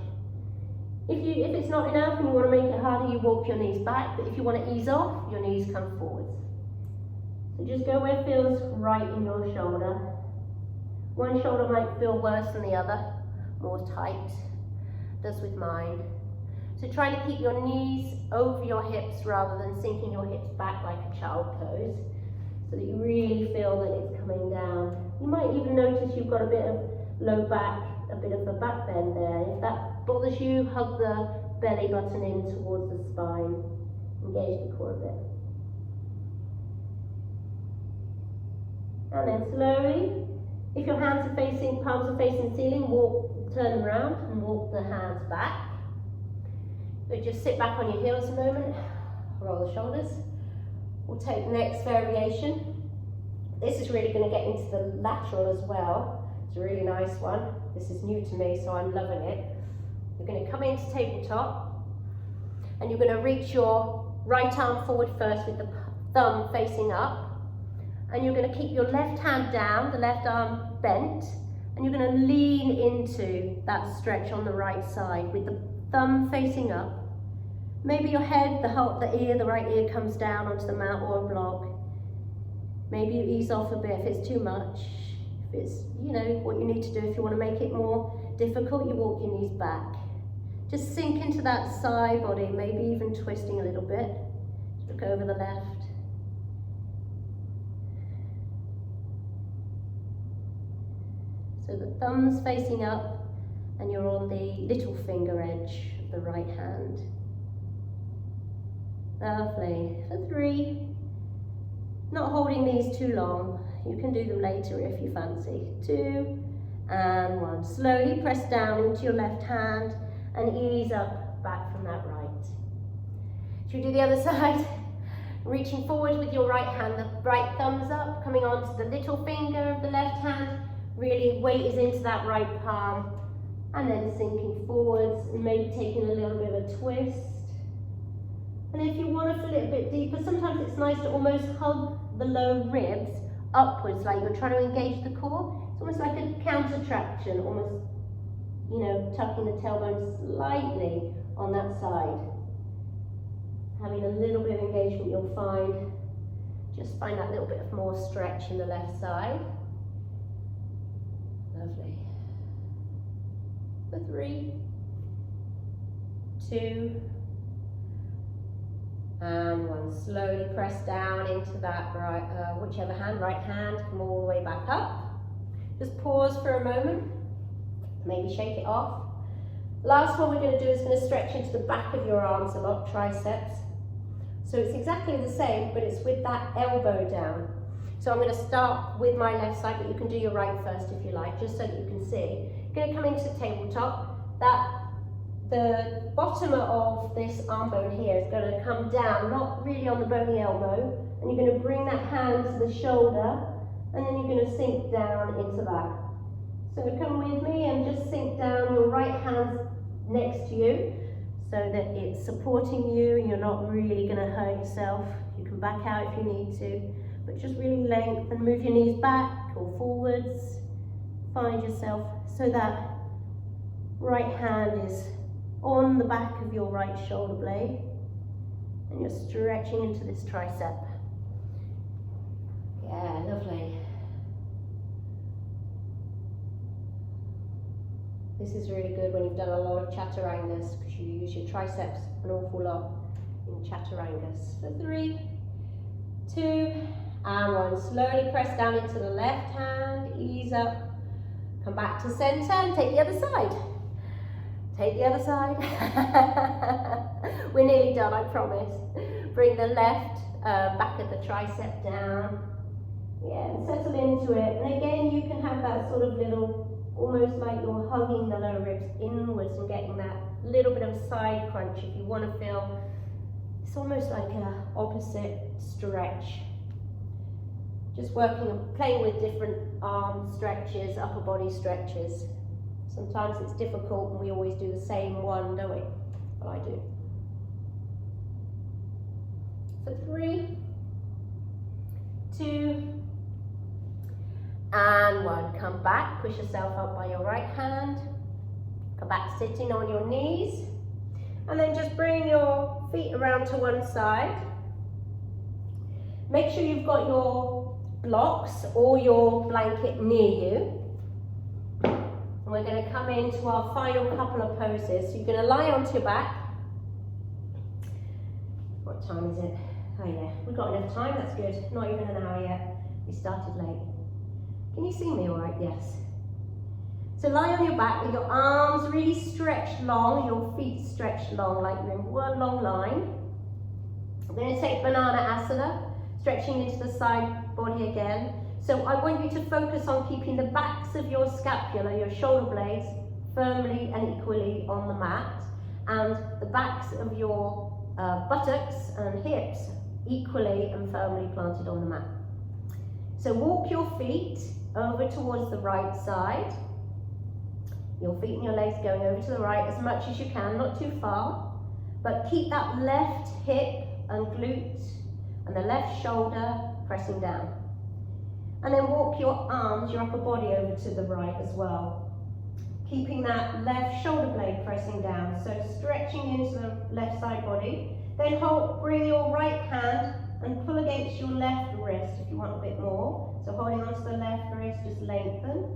If it's not enough and you want to make it harder, you walk your knees back, but if you want to ease off, your knees come forwards. So just go where it feels right in your shoulder. One shoulder might feel worse than the other, more tight, does with mine. So try to keep your knees over your hips rather than sinking your hips back like a child pose, so that you really feel that it's coming down. You might even notice you've got a bit of low back, a bit of a back bend there. If that bothers you, hug the belly button in towards the spine. Engage the core a bit. And then slowly, if your hands are facing, palms are facing the ceiling, turn them around and walk the hands back. So just sit back on your heels a moment, roll the shoulders. We'll take the next variation. This is really going to get into the lateral as well. It's a really nice one. This is new to me, so I'm loving it. You're going to come into tabletop and you're going to reach your right arm forward first with the thumb facing up. And you're going to keep your left hand down, the left arm bent, and you're going to lean into that stretch on the right side with the thumb facing up. Maybe your head, the right ear comes down onto the mat or a block. Maybe you ease off a bit if it's too much. If it's, what you need to do, if you want to make it more difficult, you walk your knees back. Just sink into that side body, maybe even twisting a little bit. Look over the left. So the thumb's facing up and you're on the little finger edge of the right hand. Lovely. For 3. Not holding these too long. You can do them later if you fancy. 2 and 1. Slowly press down into your left hand and ease up back from that right. Should we do the other side? Reaching forward with your right hand, the right thumb's up, coming onto the little finger of the left hand. Really weight is into that right palm, and then sinking forwards and maybe taking a little bit of a twist. And if you want to feel it a bit deeper, sometimes it's nice to almost hug the low ribs upwards, like you're trying to engage the core. It's almost like a counter traction, almost, tucking the tailbone slightly on that side. Having a little bit of engagement, you'll find, just find that little bit of more stretch in the left side. Lovely. For 3, 2, and 1. Slowly press down into that right, whichever hand, right hand, come all the way back up. Just pause for a moment, maybe shake it off. Last one we're going to do is going to stretch into the back of your arms a lot, triceps. So it's exactly the same, but it's with that elbow down. So I'm going to start with my left side, but you can do your right first if you like, just so that you can see. You're going to come into tabletop. The bottom of this arm bone here is going to come down, not really on the bony elbow, and you're going to bring that hand to the shoulder, and then you're going to sink down into that. So come with me and just sink down, your right hand next to you, so that it's supporting you and you're not really going to hurt yourself. You can back out if you need to. But just really lengthen, move your knees back or forwards. Find yourself so that right hand is on the back of your right shoulder blade and you're stretching into this tricep. Yeah, lovely. This is really good when you've done a lot of chaturangas, because you use your triceps an awful lot in chaturangas. So 3, 2, and 1. Slowly press down into the left hand, ease up, come back to center and take the other side. Take the other side. We're nearly done, I promise. Bring the left back of the tricep down. Yeah, and settle into it. And again, you can have that sort of little, almost like you're hugging the lower ribs inwards and getting that little bit of a side crunch if you want to feel, it's almost like an opposite stretch. Just working and playing with different arm stretches, upper body stretches. Sometimes it's difficult and we always do the same one, don't we? Well, I do. For 3, 2, and 1. Come back, push yourself up by your right hand. Come back sitting on your knees. And then just bring your feet around to one side. Make sure you've got your blocks or your blanket near you. And we're going to come into our final couple of poses. So you're going to lie onto your back. What time is it? Oh yeah, we've got enough time, that's good. Not even an hour yet. We started late. Can you see me all right? Yes. So lie on your back with your arms really stretched long, your feet stretched long, like you're in one long line. We're going to take banana asana, stretching into the side body again. So I want you to focus on keeping the backs of your scapula, your shoulder blades, firmly and equally on the mat, and the backs of your buttocks and hips equally and firmly planted on the mat. So walk your feet over towards the right side. Your feet and your legs going over to the right as much as you can, not too far, but keep that left hip and glute and the left shoulder pressing down. And then walk your arms, your upper body over to the right as well. Keeping that left shoulder blade pressing down, so stretching into the left side body. Then bring your right hand and pull against your left wrist if you want a bit more. So holding onto the left wrist, just lengthen.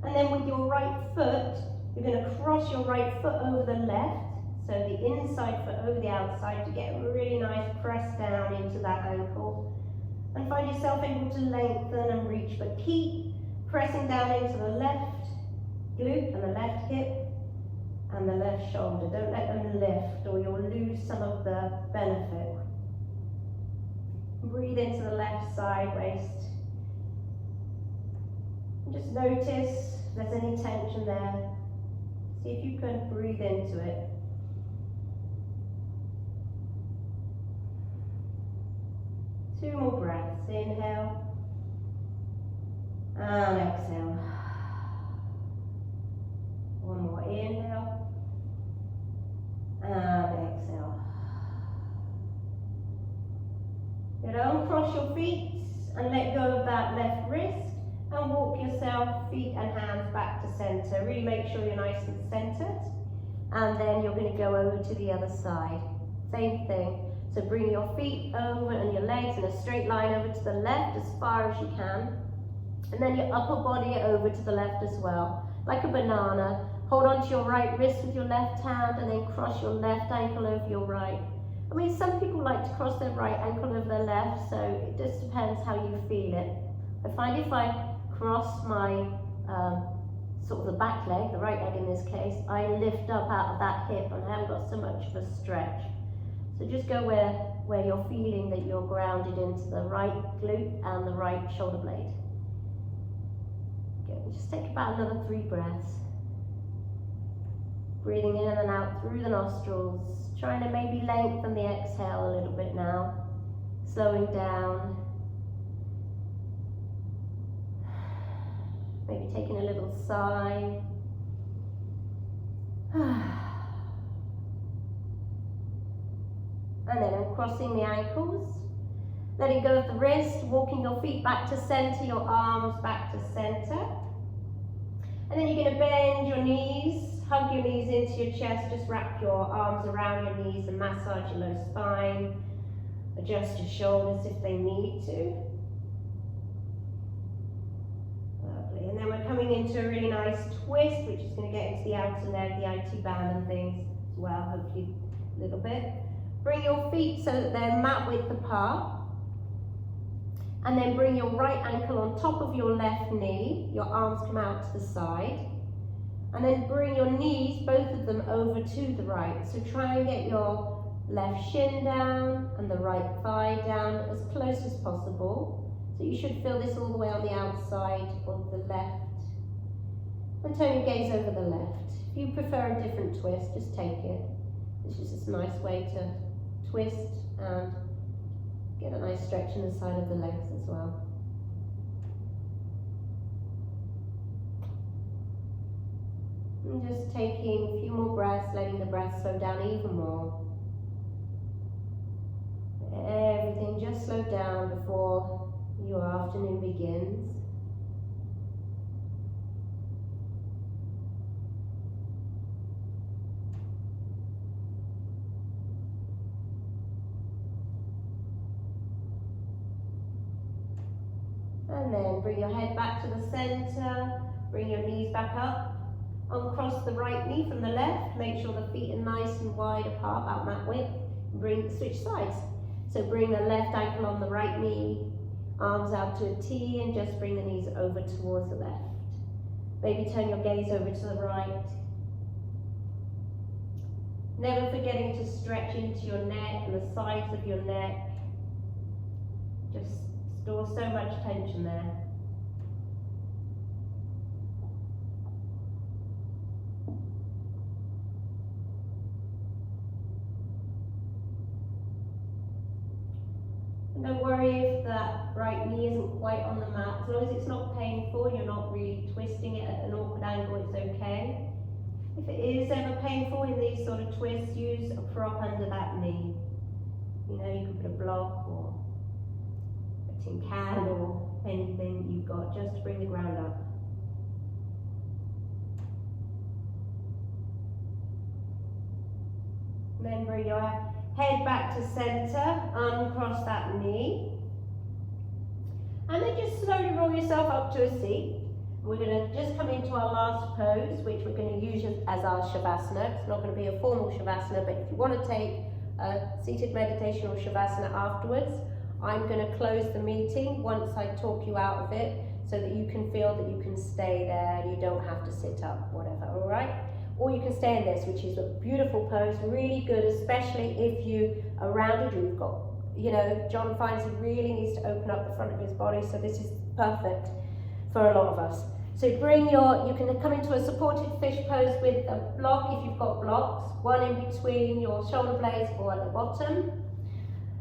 And then with your right foot, you're going to cross your right foot over the left, so the inside foot over the outside to get a really nice press down into that ankle. And find yourself able to lengthen and reach, but keep pressing down into the left glute and the left hip and the left shoulder. Don't let them lift or you'll lose some of the benefit. Breathe into the left side waist. And just notice if there's any tension there. See if you can breathe into it. Two more breaths. Inhale and exhale. One more. Inhale and exhale. Good. Uncross your feet and let go of that left wrist and walk yourself feet and hands back to center. Really make sure you're nice and centered. And then you're going to go over to the other side. Same thing. So bring your feet over and your legs in a straight line over to the left as far as you can. And then your upper body over to the left as well, like a banana. Hold onto your right wrist with your left hand and then cross your left ankle over your right. I mean, some people like to cross their right ankle over their left, so it just depends how you feel it. I find if I cross my sort of the back leg, the right leg in this case, I lift up out of that hip and I haven't got so much of a stretch. So just go where you're feeling that you're grounded into the right glute and the right shoulder blade. Good. Just take about another 3 breaths. Breathing in and out through the nostrils. Trying to maybe lengthen the exhale a little bit now. Slowing down. Maybe taking a little sigh. And then uncrossing the ankles, letting go of the wrist, walking your feet back to center, your arms back to center. And then you're going to bend your knees, hug your knees into your chest, just wrap your arms around your knees and massage your low spine. Adjust your shoulders if they need to. Lovely. And then we're coming into a really nice twist, which is going to get into the outer leg, the IT band and things as well, hopefully a little bit. Bring your feet so that they're mat width apart. And then bring your right ankle on top of your left knee. Your arms come out to the side. And then bring your knees, both of them, over to the right. So try and get your left shin down and the right thigh down as close as possible. So you should feel this all the way on the outside of the left. And turn your gaze over the left. If you prefer a different twist, just take it. This is just a nice way to twist and get a nice stretch in the side of the legs as well. And just taking a few more breaths, letting the breath slow down even more. Everything just slow down before your afternoon begins. And then bring your head back to the center, bring your knees back up, uncross the right knee from the left, make sure the feet are nice and wide apart, about mat width, switch sides. So bring the left ankle on the right knee, arms out to a T, and just bring the knees over towards the left. Maybe turn your gaze over to the right. Never forgetting to stretch into your neck and the sides of your neck. Just store so much tension there. And don't worry if that right knee isn't quite on the mat. As long as it's not painful, you're not really twisting it at an awkward angle, it's okay. If it is ever painful in these sort of twists, use a prop under that knee. You know, you could put a block or a tin can or anything you've got just to bring the ground up. And then bring your head back to center, uncross that knee. And then just slowly roll yourself up to a seat. We're going to just come into our last pose, which we're going to use as our Shavasana. It's not going to be a formal Shavasana, but if you want to take a seated meditation or Shavasana afterwards, I'm going to close the meeting once I talk you out of it, so that you can feel that you can stay there, you don't have to sit up, whatever, all right? Or you can stay in this, which is a beautiful pose, really good, especially if you are rounded, you've got, you know, John finds he really needs to open up the front of his body, so this is perfect for a lot of us. So bring you can come into a supported fish pose with a block if you've got blocks, one in between your shoulder blades or at the bottom,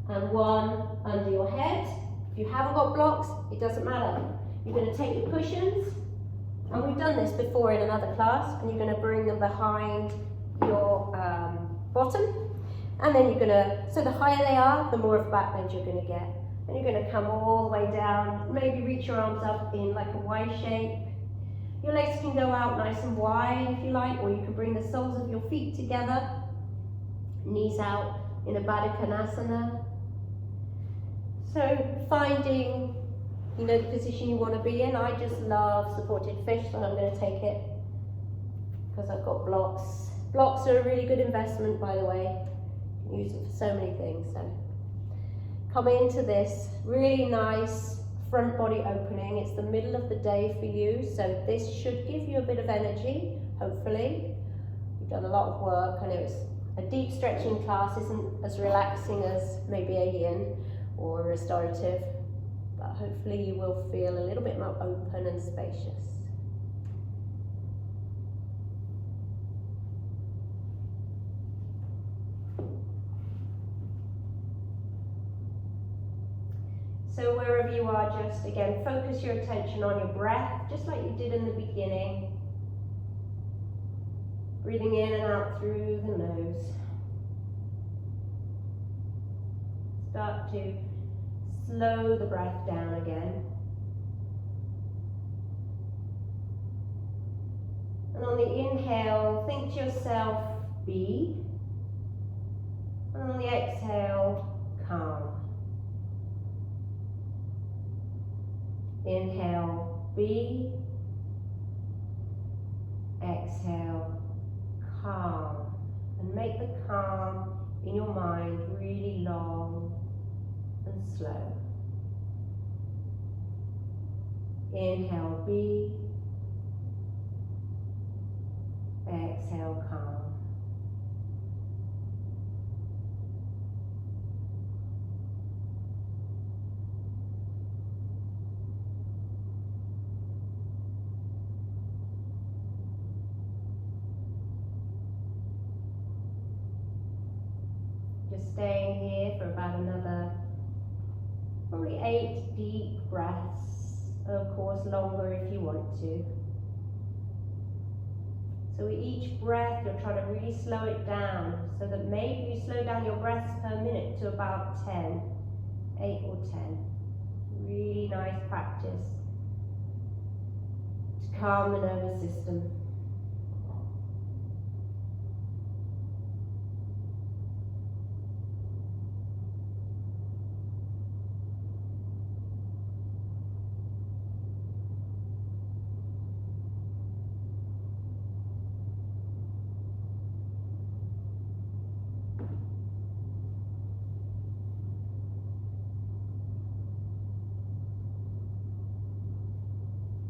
and one under your head. If you haven't got blocks, it doesn't matter. You're going to take your cushions, and we've done this before in another class, and you're going to bring them behind your bottom, and then you're going to, so the higher they are, the more of a back bend you're going to get. And you're going to come all the way down, maybe reach your arms up in like a Y shape. Your legs can go out nice and wide if you like, or you can bring the soles of your feet together, knees out in a Baddha Konasana. So finding, you know, the position you want to be in. I just love supported fish, so I'm going to take it because I've got blocks. Blocks are a really good investment, by the way. You can use it for so many things. So come into this really nice front body opening. It's the middle of the day for you, so this should give you a bit of energy, hopefully. You've done a lot of work. I know it's a deep stretching class, isn't as relaxing as maybe a yin or a restorative, but hopefully you will feel a little bit more open and spacious. So wherever you are, just again, focus your attention on your breath, just like you did in the beginning. Breathing in and out through the nose. Start to slow the breath down again. And on the inhale, think to yourself, be. And on the exhale, calm. Inhale, be. Exhale, calm. And make the calm in your mind really long and slow. Inhale, be. Exhale, calm. staying here for about another, probably 8 deep breaths. Of course, longer if you want to. So with each breath, you're trying to really slow it down, so that maybe you slow down your breaths per minute to about 10, 8 or 10. Really nice practice to calm the nervous system.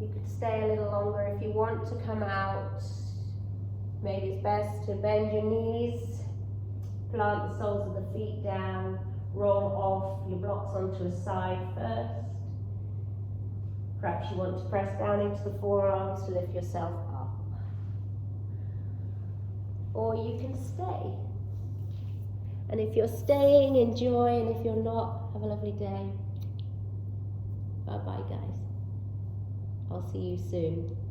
You could stay a little longer if you want to come out. Maybe it's best to bend your knees, plant the soles of the feet down, roll off your blocks onto a side first. Perhaps you want to press down into the forearms to lift yourself up. Or you can stay. And if you're staying, enjoy, and if you're not, have a lovely day. Bye-bye, guys. I'll see you soon.